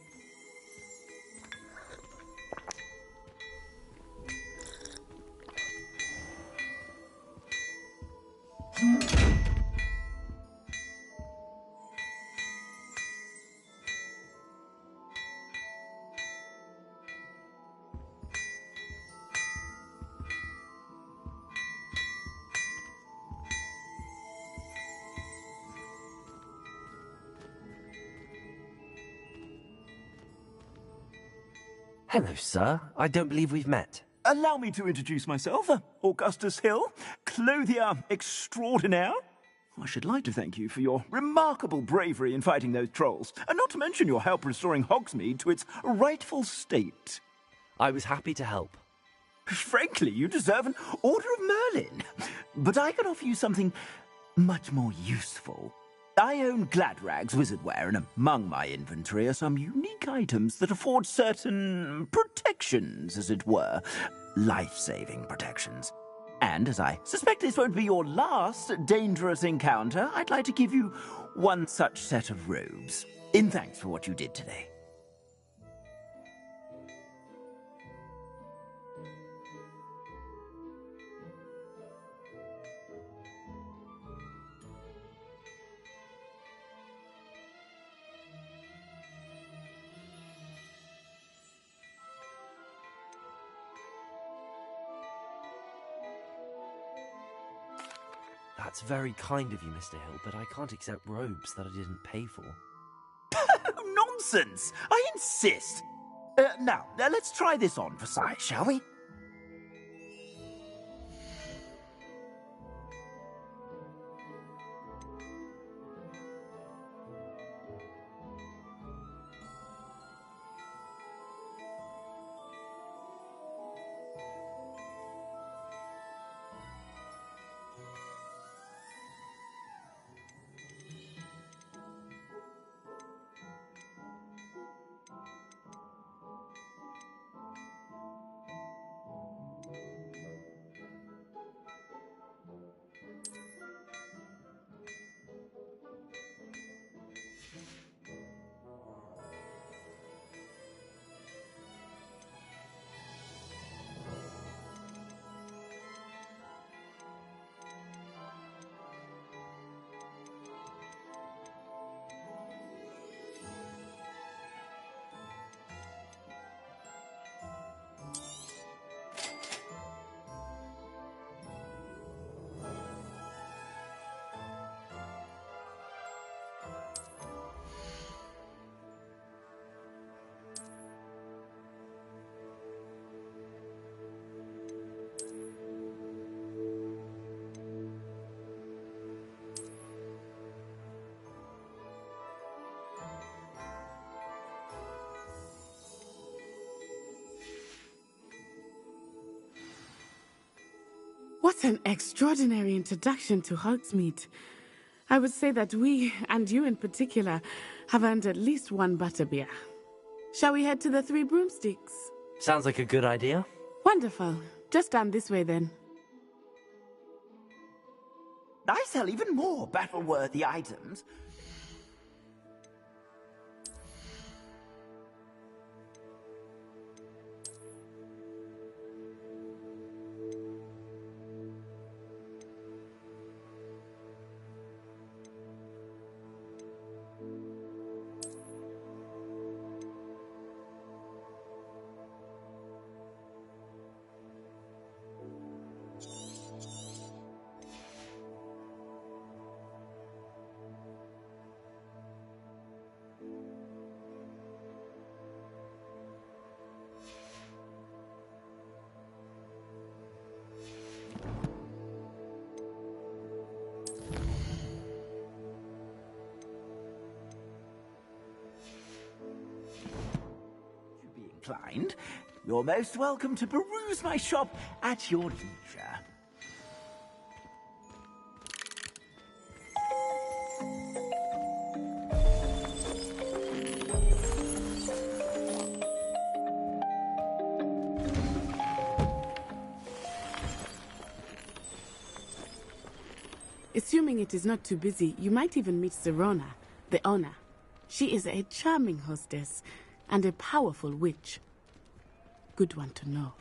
Hello, sir. I don't believe we've met. Allow me to introduce myself. Augustus Hill, clothier extraordinaire. I should like to thank you for your remarkable bravery in fighting those trolls, and not to mention your help restoring Hogsmeade to its rightful state. I was happy to help. Frankly, you deserve an Order of Merlin. But I can offer you something much more useful. I own Gladrag's wizardware, and among my inventory are some unique items that afford certain protections, as it were. Life-saving protections. And as I suspect this won't be your last dangerous encounter, I'd like to give you one such set of robes, in thanks for what you did today. That's very kind of you, Mr. Hill, but I can't accept robes that I didn't pay for. Nonsense! I insist! Now, let's try this on for size, shall we? What an extraordinary introduction to Hogsmeade. I would say that we, and you in particular, have earned at least one butterbeer. Shall we head to the Three Broomsticks? Sounds like a good idea. Wonderful. Just down this way then. I sell even more battle-worthy items. Inclined, you're most welcome to peruse my shop at your leisure. Assuming it is not too busy, you might even meet Serona, the owner. She is a charming hostess and a powerful witch. Good one to know.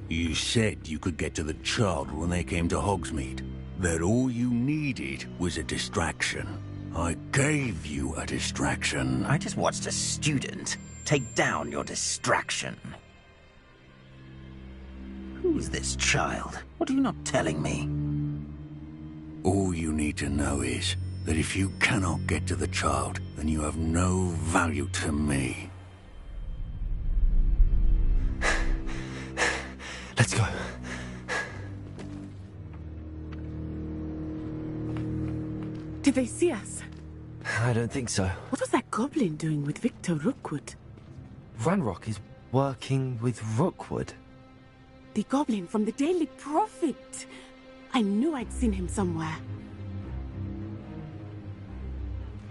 You said you could get to the child when they came to Hogsmeade. That all you needed was a distraction. I gave you a distraction. I just watched a student take down your distraction. Who's this child? What are you not telling me? All you need to know is that if you cannot get to the child, then you have no value to me. Let's go. Did they see us? I don't think so. What was that goblin doing with Victor Rookwood? Ranrock is working with Rookwood. The goblin from the Daily Prophet. I knew I'd seen him somewhere.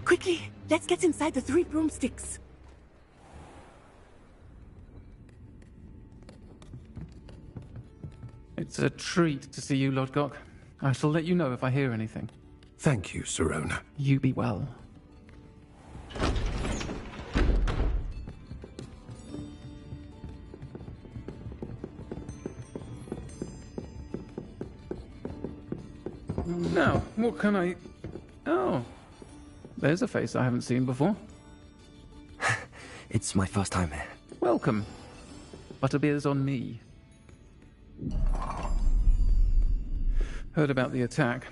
Quickly, let's get inside the Three Broomsticks. It's a treat to see you, Lodgok. I shall let you know if I hear anything. Thank you, Serona. You be well. Now, what can I... Oh, there's a face I haven't seen before. It's my first time here. Welcome. Butterbeer's on me. Heard about the attack.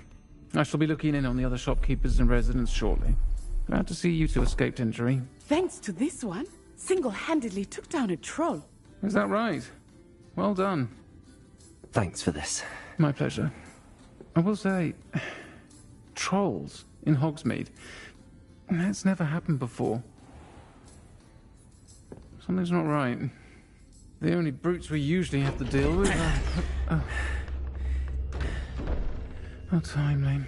I shall be looking in on the other shopkeepers and residents shortly. Glad to see you two escaped injury. Thanks to this one, single-handedly took down a troll. Is that right? Well done. Thanks for this. My pleasure. I will say, trolls in Hogsmeade. That's never happened before. Something's not right. The only brutes we usually have to deal with are... How timely.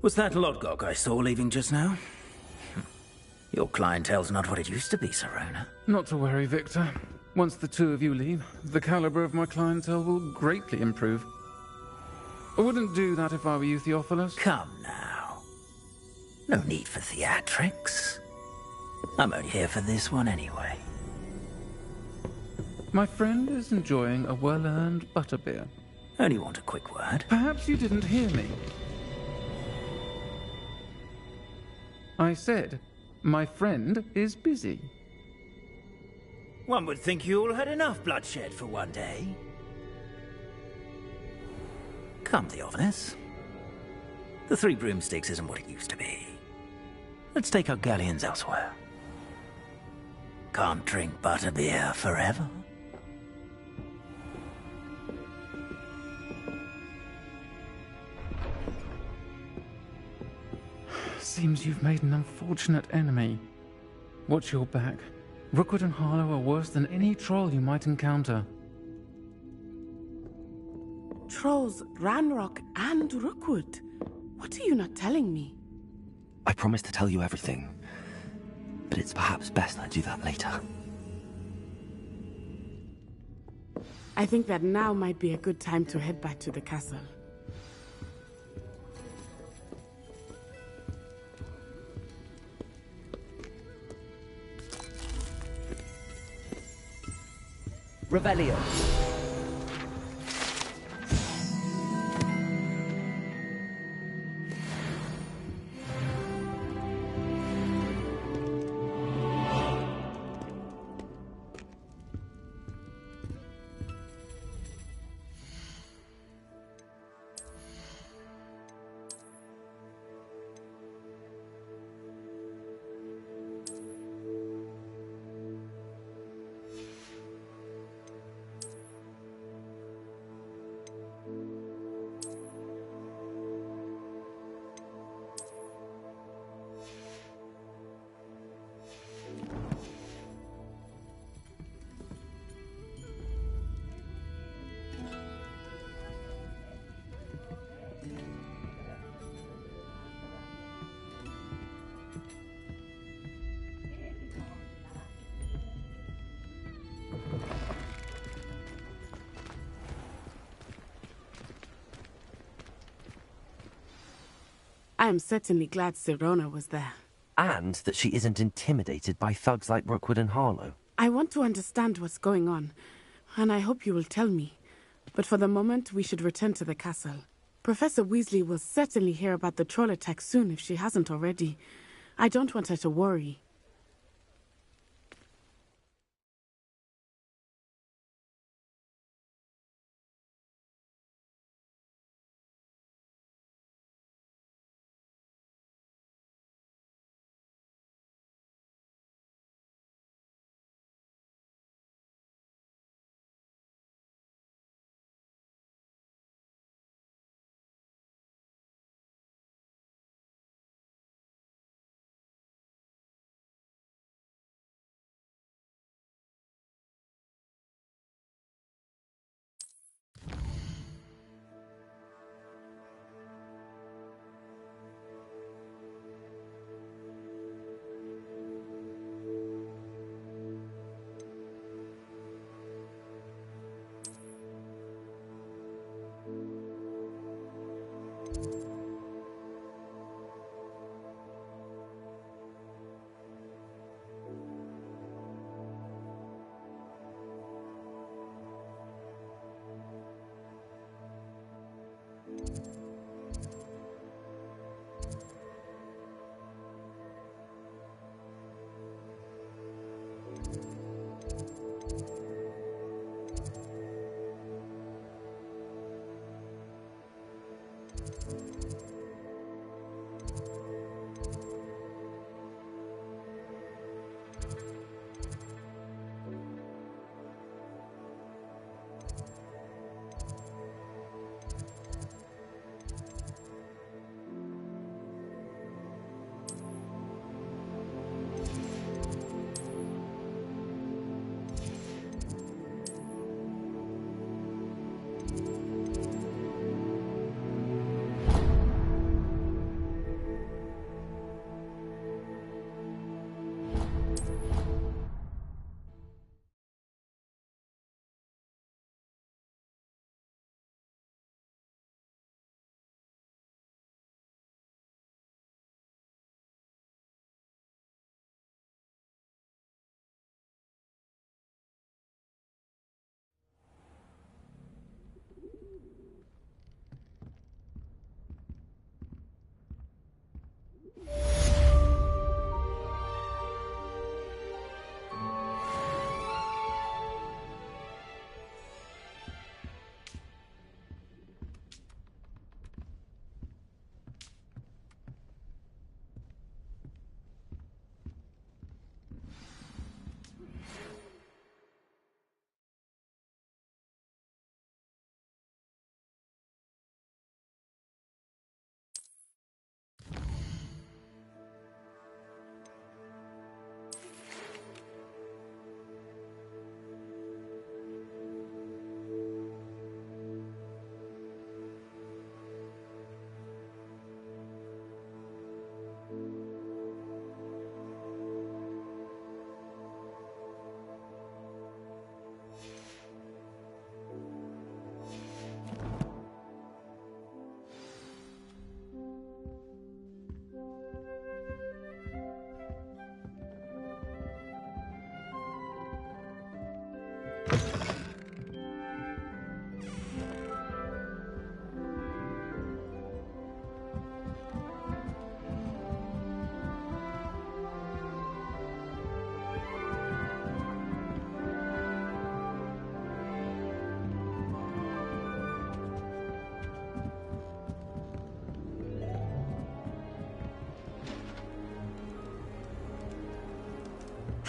Was that Lodgok I saw leaving just now? Your clientele's not what it used to be, Serona. Not to worry, Victor. Once the two of you leave, the caliber of my clientele will greatly improve. I wouldn't do that if I were you, Theophilus. Come now. No need for theatrics. I'm only here for this one anyway. My friend is enjoying a well-earned butterbeer. Only want a quick word. Perhaps you didn't hear me. I said, my friend is busy. One would think you all had enough bloodshed for one day. Come, Theophilus. The Three Broomsticks isn't what it used to be. Let's take our galleons elsewhere. can't drink butterbeer forever. Seems you've made an unfortunate enemy. Watch your back. Rookwood and Harlow are worse than any troll you might encounter. Trolls, Ranrock, and Rookwood. What are you not telling me? I promise to tell you everything, but it's perhaps best I do that later. I think that now might be a good time to head back to the castle. Revelio. I am certainly glad Sirona was there. And that she isn't intimidated by thugs like Rookwood and Harlow. I want to understand what's going on, and I hope you will tell me. But for the moment, we should return to the castle. Professor Weasley will certainly hear about the troll attack soon if she hasn't already. I don't want her to worry.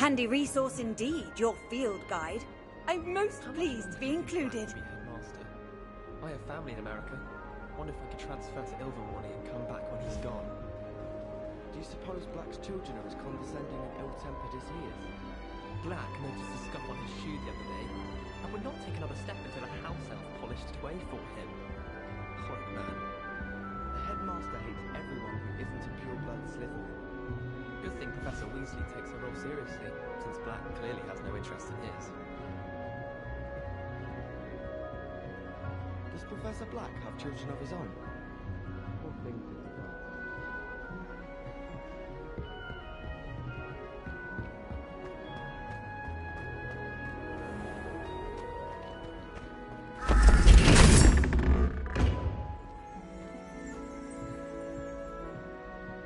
Handy resource indeed, your field guide. I'm most pleased to be included. Headmaster. I have family in America. Wonder if I could transfer to Ilvermorny and come back when he's gone. Do you suppose Black's children are as condescending and ill-tempered as he is? Black noticed the scuff on his shoe the other day, and would not take another step until a house elf polished it away for him. Horrid man. The headmaster hates everyone who isn't a pure-blood Slytherin. Good thing Professor Weasley takes her role seriously, since Black clearly has no interest in his. Does Professor Black have children of his own? What thing did he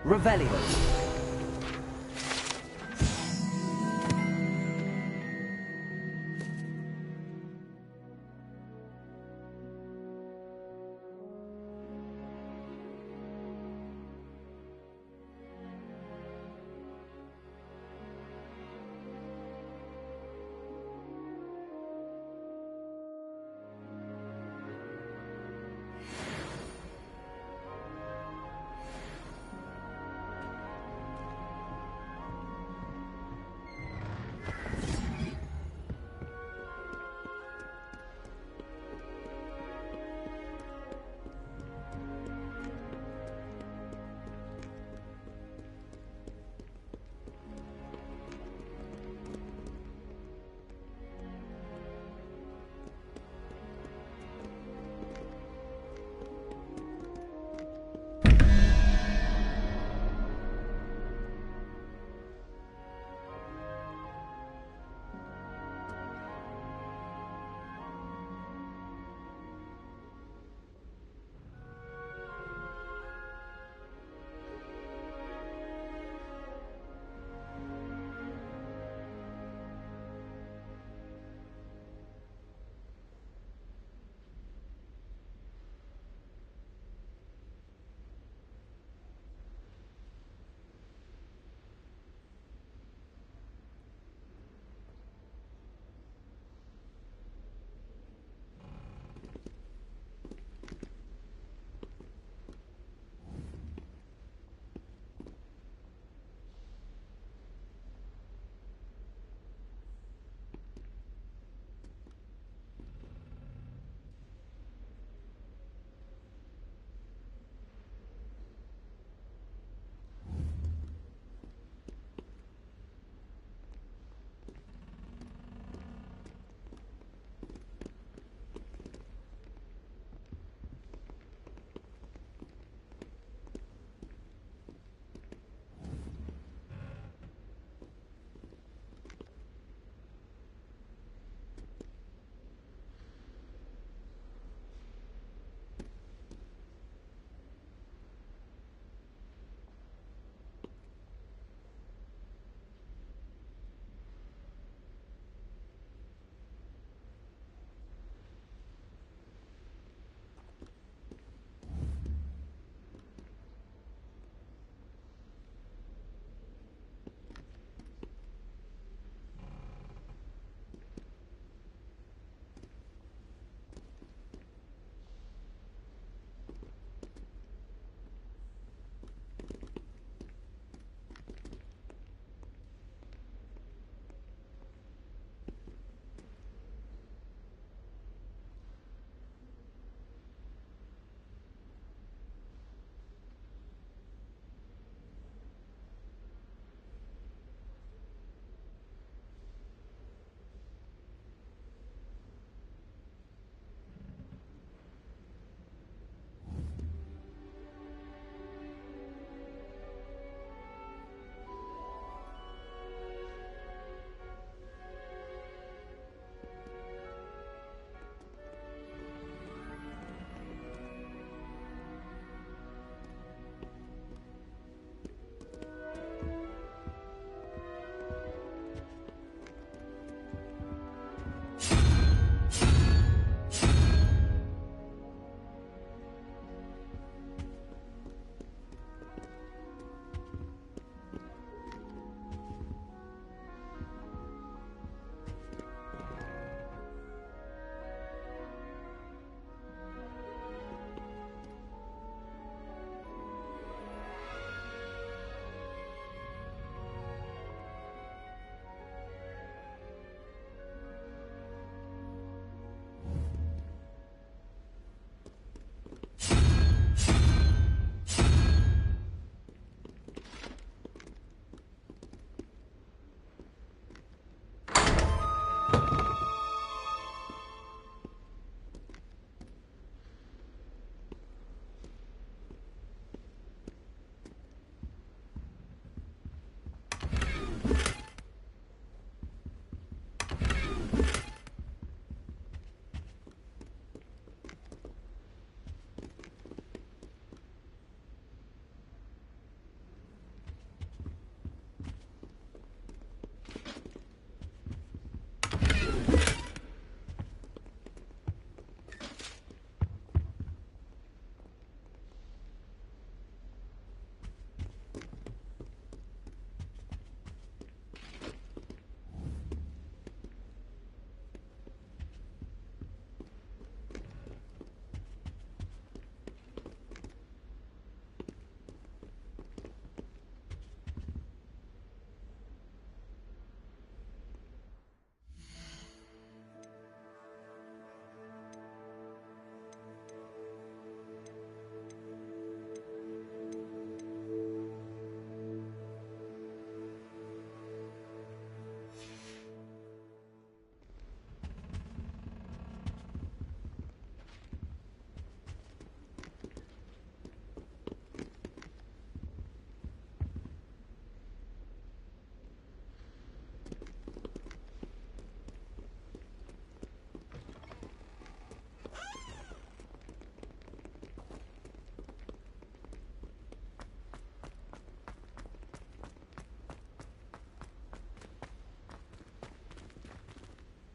do? Revelio.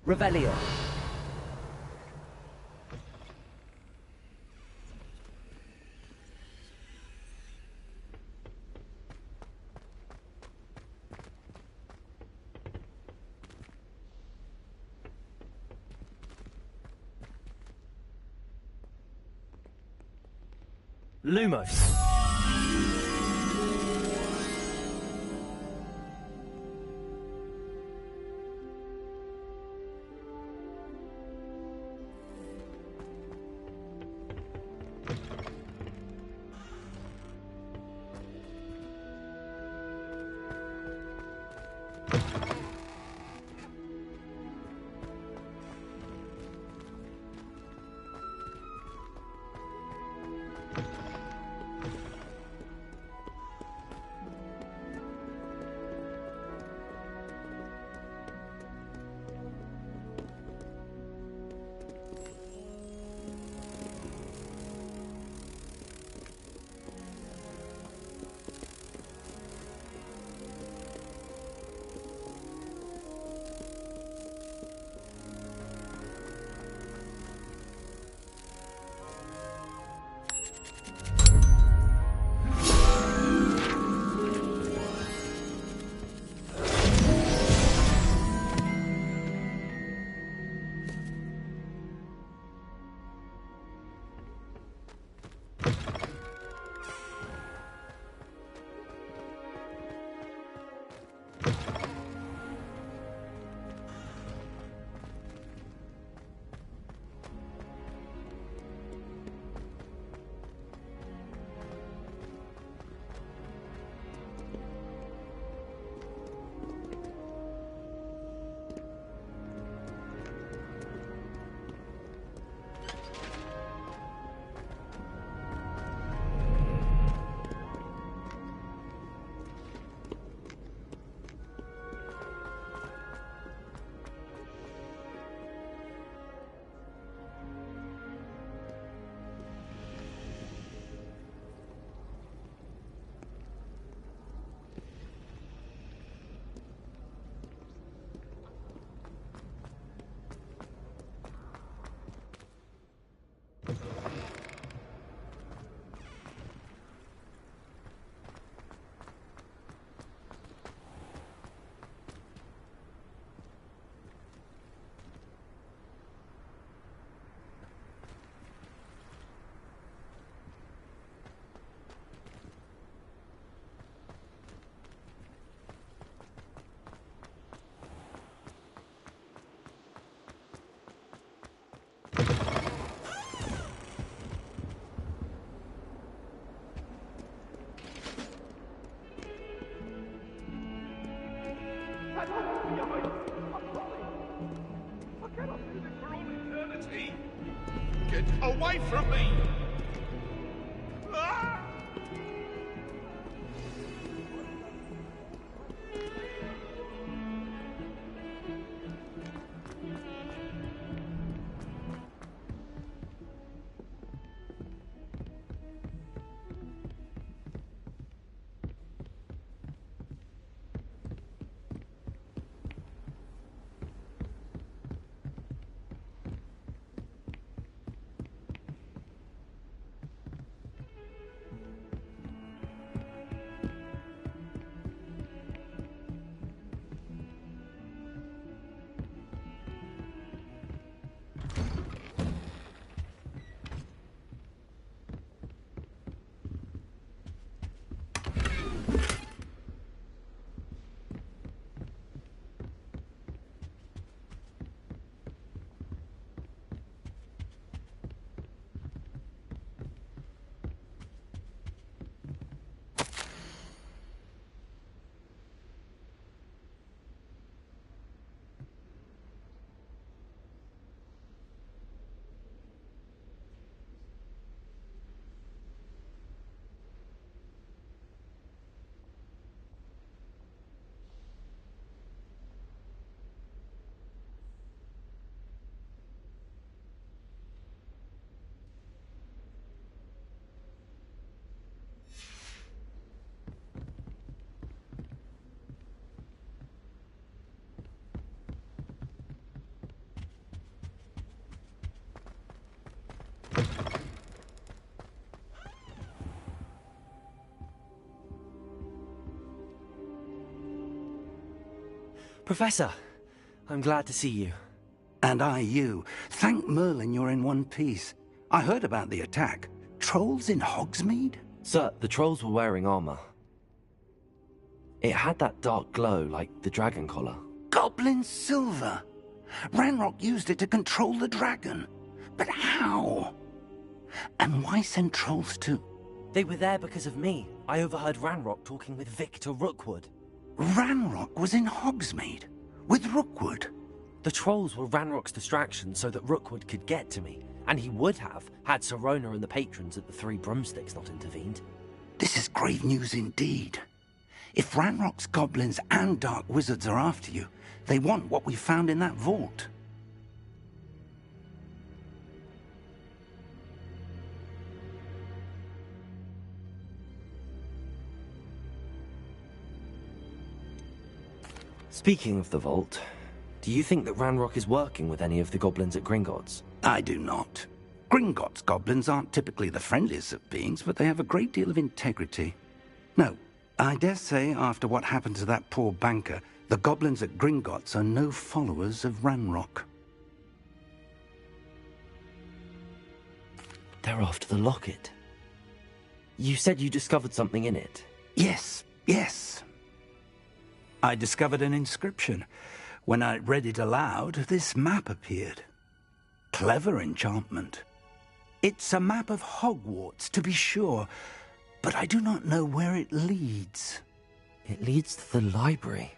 Revelio. Lumos. Get away from me! Professor, I'm glad to see you. And I you. Thank Merlin you're in one piece. I heard about the attack. Trolls in Hogsmeade? Sir, the trolls were wearing armor. It had that dark glow like the dragon collar. Goblin silver! Ranrock used it to control the dragon. But how? And why send trolls to... They were there because of me. I overheard Ranrock talking with Victor Rookwood. Ranrock was in Hogsmeade? With Rookwood? The trolls were Ranrock's distraction so that Rookwood could get to me. And he would have, had Sirona and the patrons at the Three Broomsticks not intervened. This is grave news indeed. If Ranrock's goblins and dark wizards are after you, they want what we found in that vault. Speaking of the vault, do you think that Ranrock is working with any of the goblins at Gringotts? I do not. Gringotts goblins aren't typically the friendliest of beings, but they have a great deal of integrity. No, I dare say after what happened to that poor banker, the goblins at Gringotts are no followers of Ranrock. They're after the locket. You said you discovered something in it. Yes. I discovered an inscription. When I read it aloud, this map appeared. Clever enchantment. It's a map of Hogwarts, to be sure, but I do not know where it leads. It leads to the library.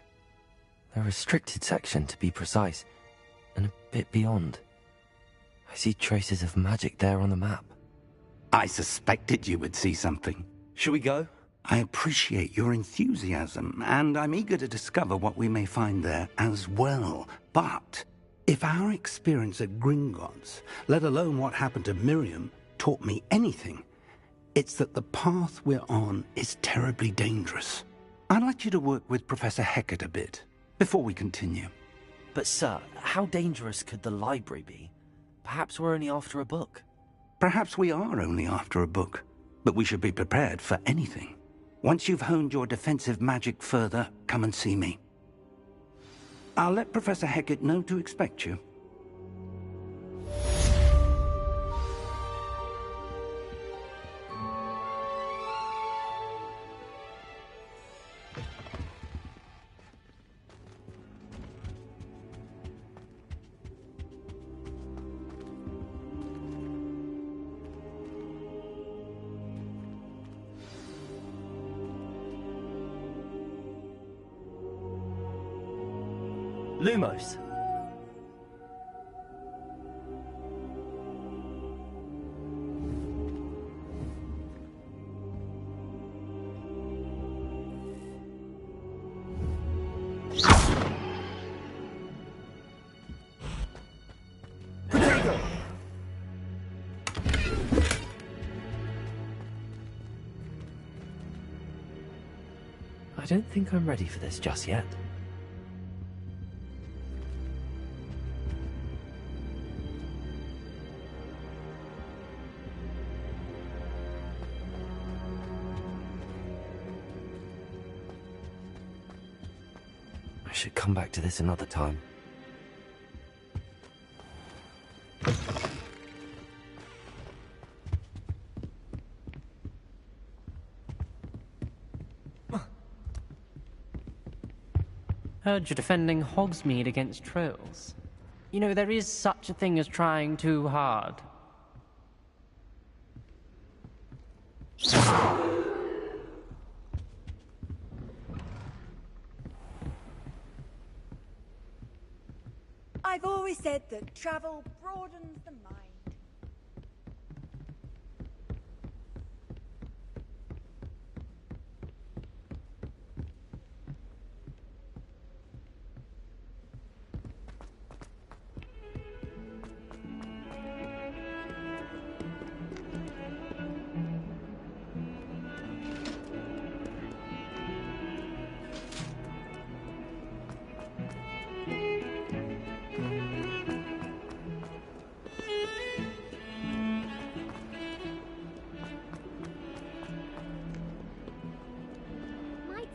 The restricted section, to be precise, and a bit beyond. I see traces of magic there on the map. I suspected you would see something. Shall we go? I appreciate your enthusiasm, and I'm eager to discover what we may find there as well. But if our experience at Gringotts, let alone what happened to Miriam, taught me anything, it's that the path we're on is terribly dangerous. I'd like you to work with Professor Hecat a bit, before we continue. But sir, how dangerous could the library be? Perhaps we're only after a book. Perhaps we are only after a book, but we should be prepared for anything. Once you've honed your defensive magic further, come and see me. I'll let Professor Hecat know to expect you. Lumos. I don't think I'm ready for this just yet. I should come back to this another time. Heard you're defending Hogsmeade against trolls. You know, there is such a thing as trying too hard. I've always said that travel broadens the mind.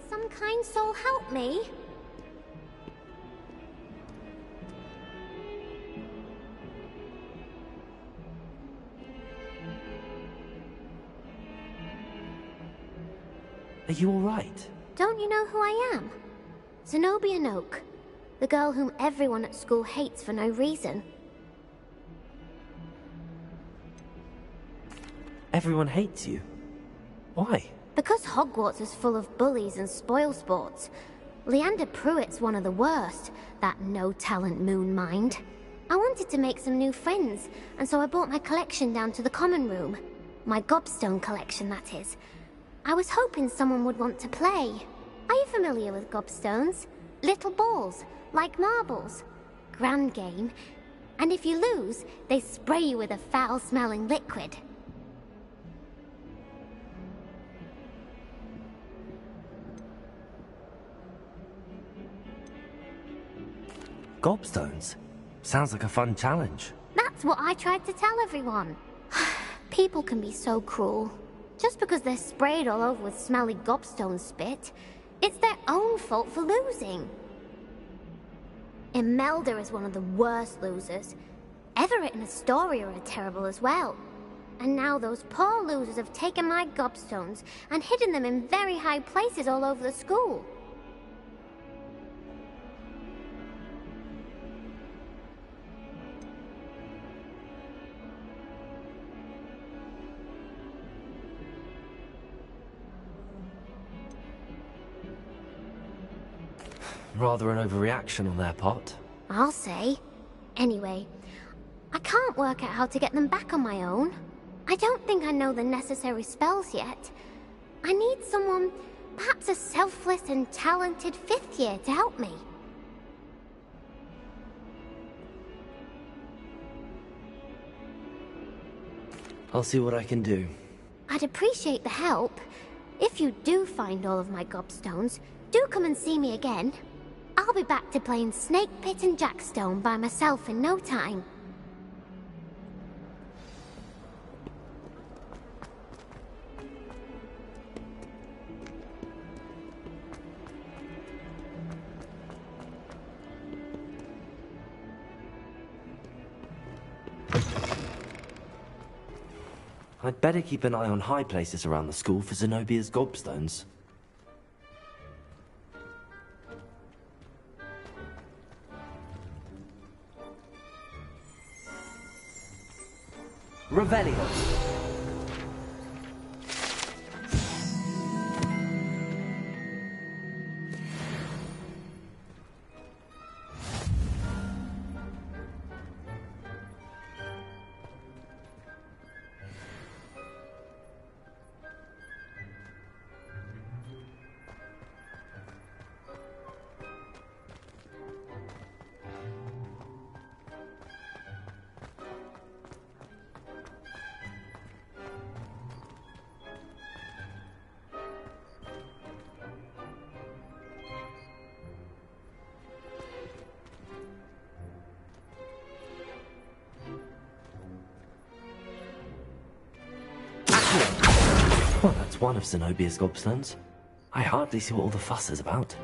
Some kind soul help me? Are you alright? Don't you know who I am? Zenobia Noak, the girl whom everyone at school hates for no reason. Everyone hates you. Why? Because Hogwarts is full of bullies and spoilsports. Leander Pruitt's one of the worst, that no-talent moon mind. I wanted to make some new friends, and so I brought my collection down to the common room. My gobstone collection, that is. I was hoping someone would want to play. Are you familiar with gobstones? Little balls, like marbles. Grand game. And if you lose, they spray you with a foul-smelling liquid. Gobstones? Sounds like a fun challenge. That's what I tried to tell everyone. People can be so cruel. Just because they're sprayed all over with smelly gobstone spit, it's their own fault for losing. Imelda is one of the worst losers. Everett and Astoria are terrible as well. And now those poor losers have taken my gobstones and hidden them in very high places all over the school. Rather an overreaction on their part. I'll say. Anyway, I can't work out how to get them back on my own. I don't think I know the necessary spells yet. I need someone, perhaps a selfless and talented 5th year to help me. I'll see what I can do. I'd appreciate the help. If you do find all of my gobstones, do come and see me again. I'll be back to playing Snake Pit and Jackstone by myself in no time. I'd better keep an eye on high places around the school for Zenobia's gobstones. Revelio. Well, that's one of Zenobia's gobstones. I hardly see what all the fuss is about.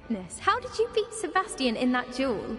Goodness, how did you beat Sebastian in that duel?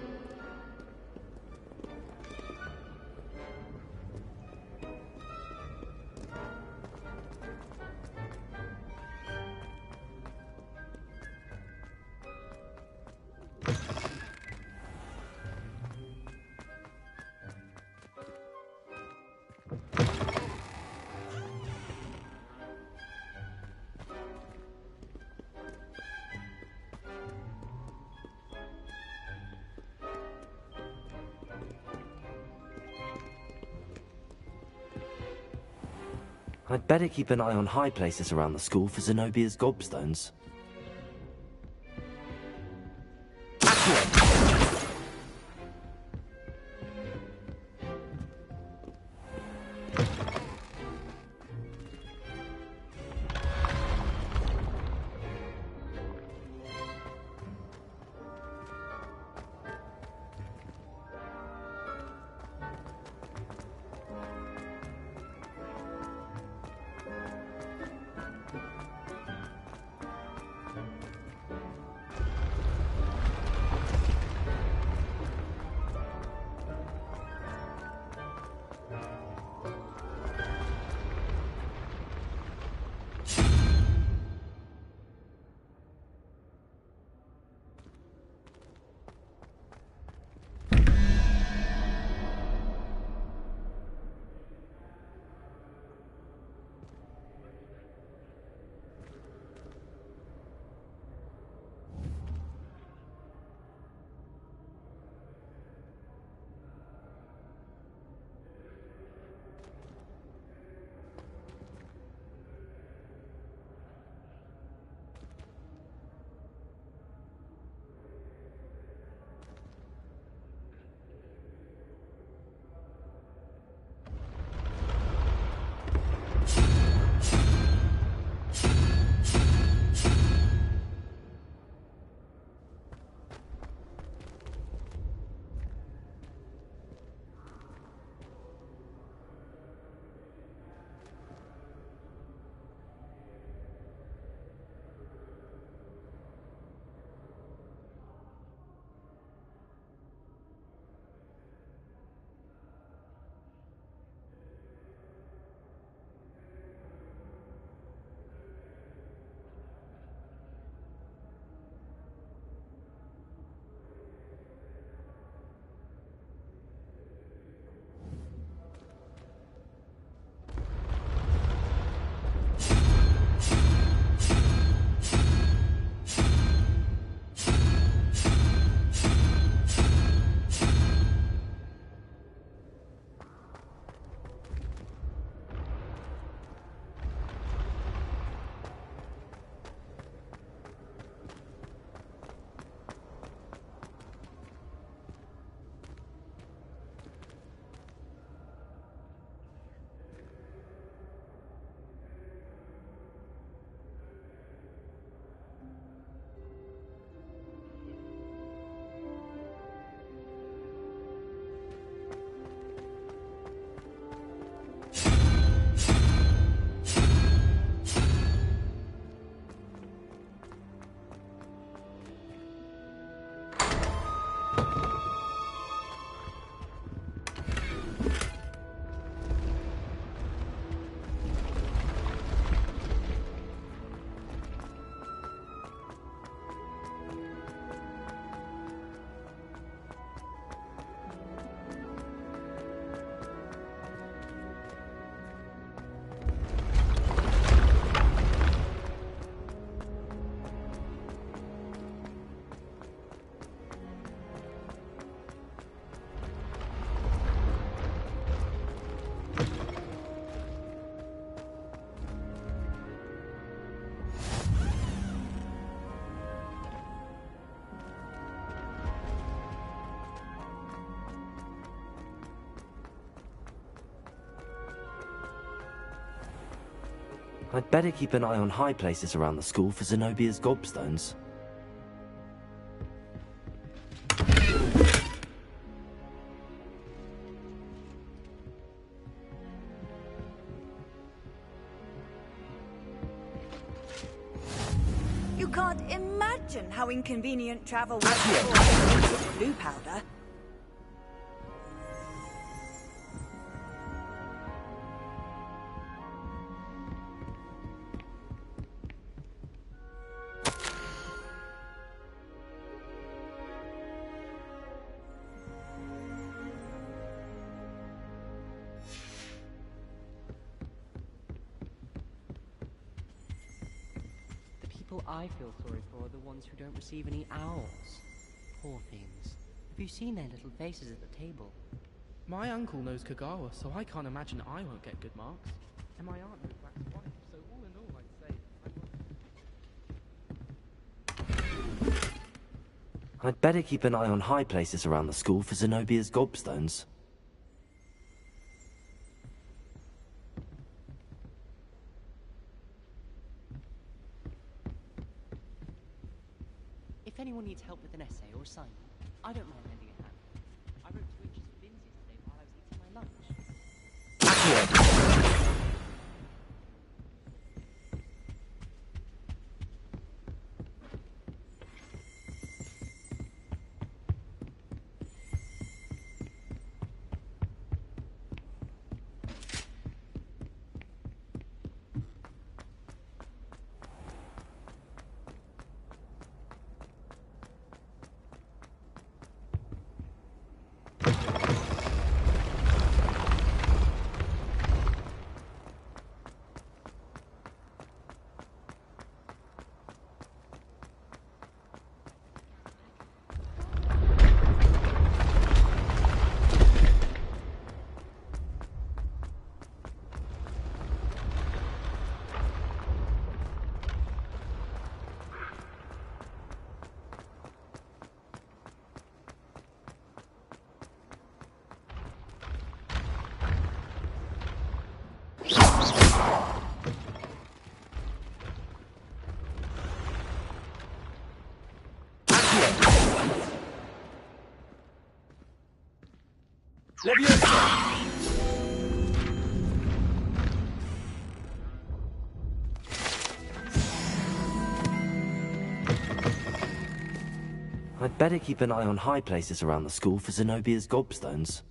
I'd better keep an eye on high places around the school for Zenobia's gobstones. I'd better keep an eye on high places around the school for Zenobia's gobstones. You can't imagine how inconvenient travel was for blue powder. I feel sorry for are the ones who don't receive any owls. Poor things. Have you seen their little faces at the table? My uncle knows Kagawa, so I can't imagine I won't get good marks. And my aunt knows I'd better keep an eye on high places around the school for Zenobia's gobstones. If anyone needs help with an essay or assignment, I don't mind lending a hand. I wrote 2 inches of bins yesterday while I was eating my lunch. I'd better keep an eye on high places around the school for Zenobia's gobstones.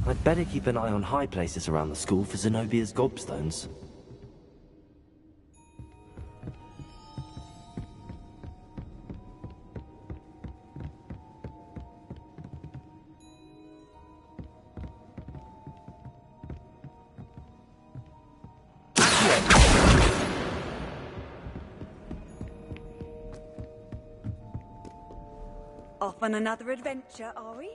I'd better keep an eye on high places around the school for Zenobia's gobstones. Off on another adventure, are we?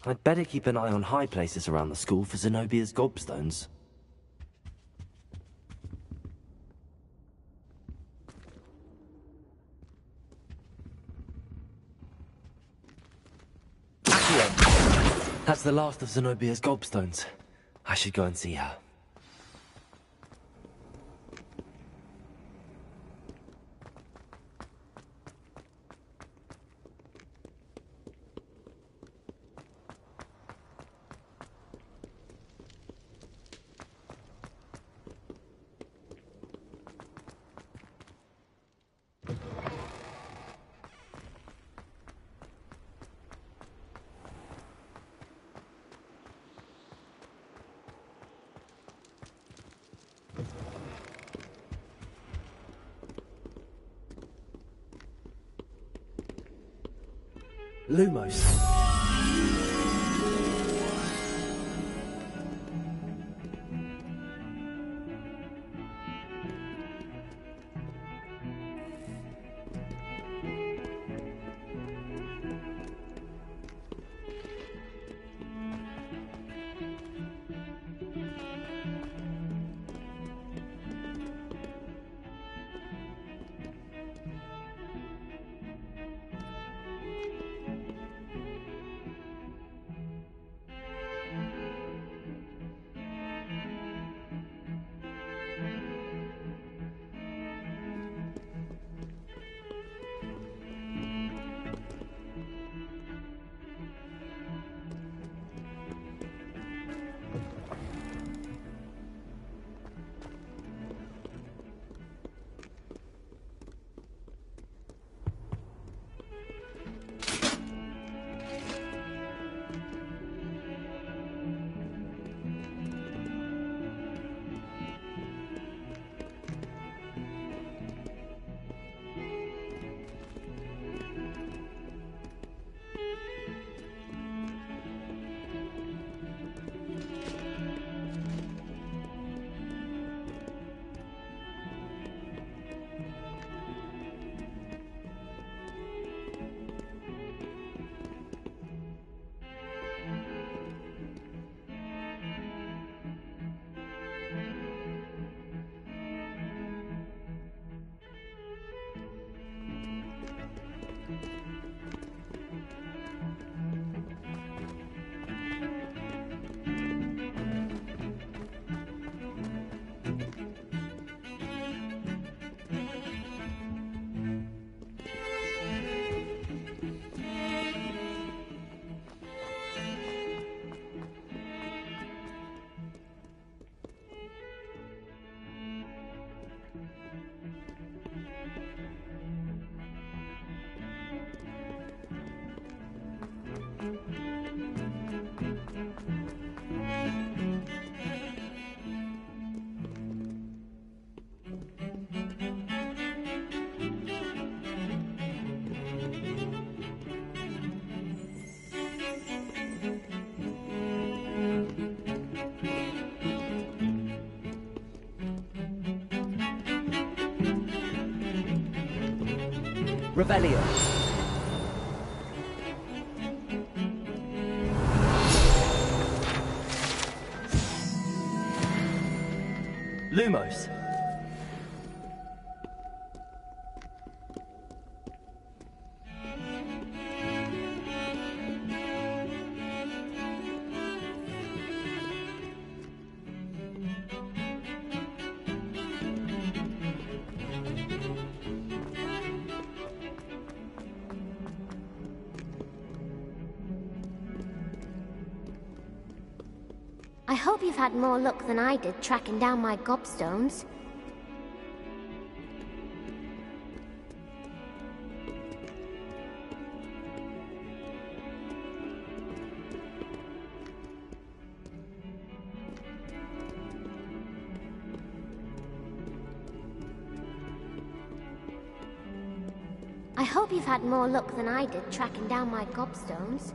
I'd better keep an eye on high places around the school for Zenobia's gobstones. That's the last of Zenobia's gobstones. I should go and see her. Lumos. Revelio. Lumos. I hope you've had more luck than I did tracking down my gobstones. I hope you've had more luck than I did tracking down my gobstones.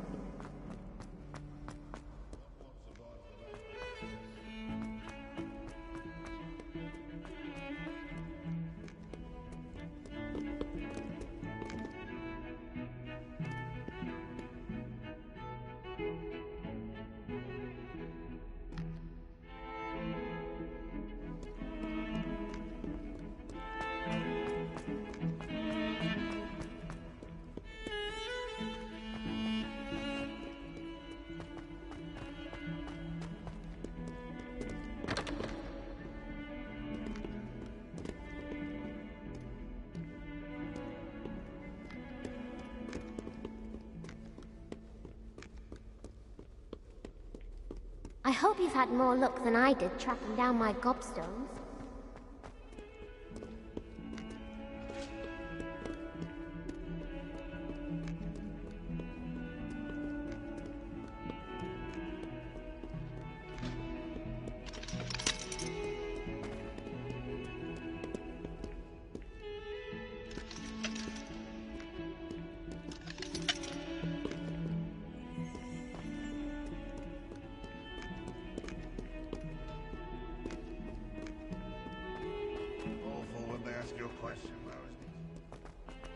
I hope you've had more luck than I did tracking down my gobstones.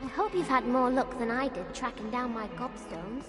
I hope you've had more luck than I did tracking down my gobstones.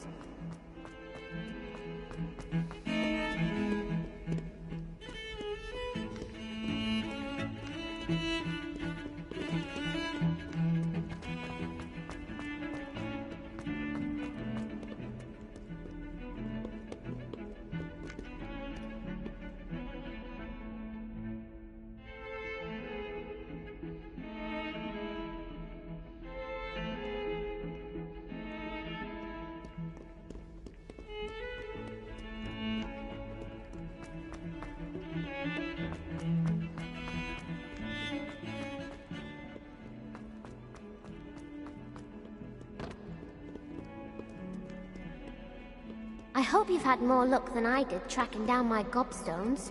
I hope you've had more luck than I did tracking down my gobstones.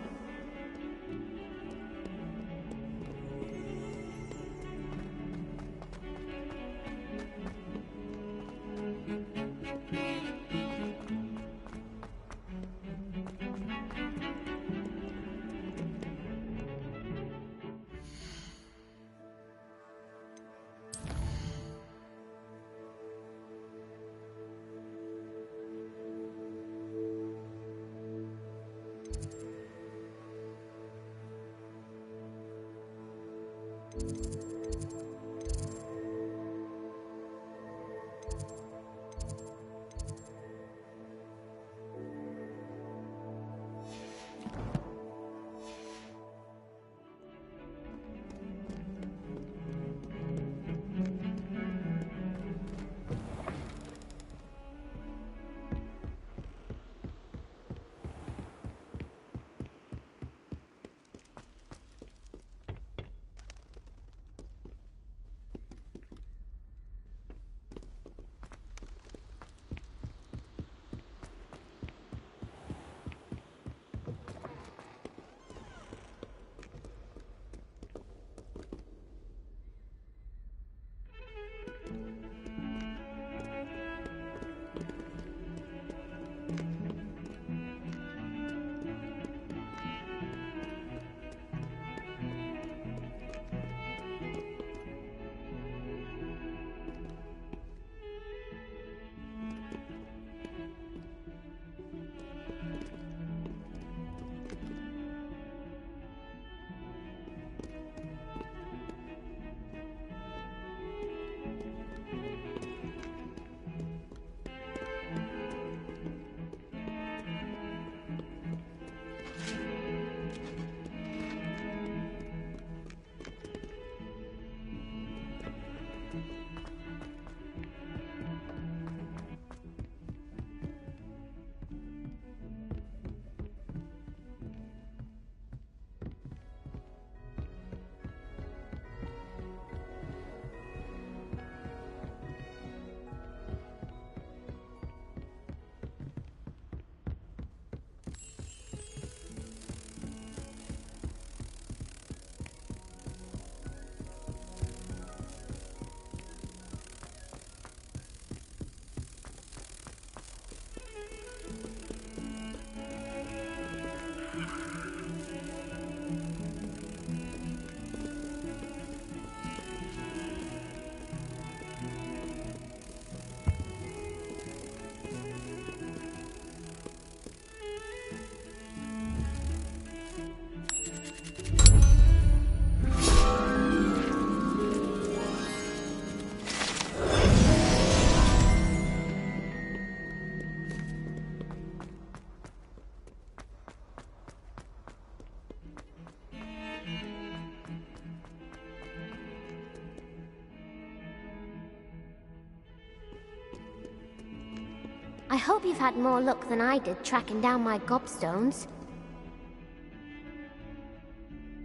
I hope you've had more luck than I did tracking down my gobstones.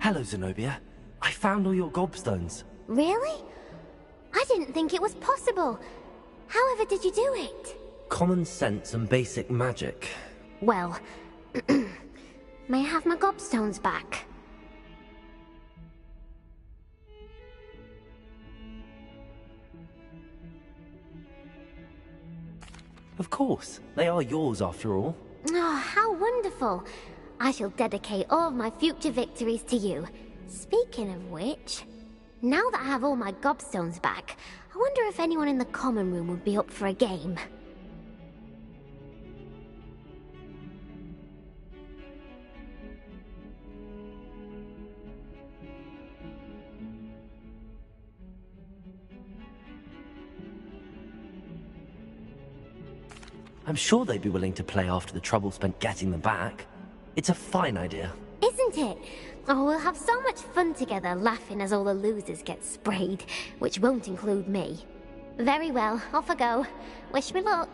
Hello, Zenobia. I found all your gobstones. Really? I didn't think it was possible. However did you do it? Common sense and basic magic. Well, may I have my gobstones back? Of course. They are yours after all. Oh, how wonderful. I shall dedicate all of my future victories to you. Speaking of which, now that I have all my gobstones back, I wonder if anyone in the common room would be up for a game. I'm sure they'd be willing to play after the trouble spent getting them back. It's a fine idea. Isn't it? Oh, we'll have so much fun together laughing as all the losers get sprayed, which won't include me. Very well, off I go. Wish me luck.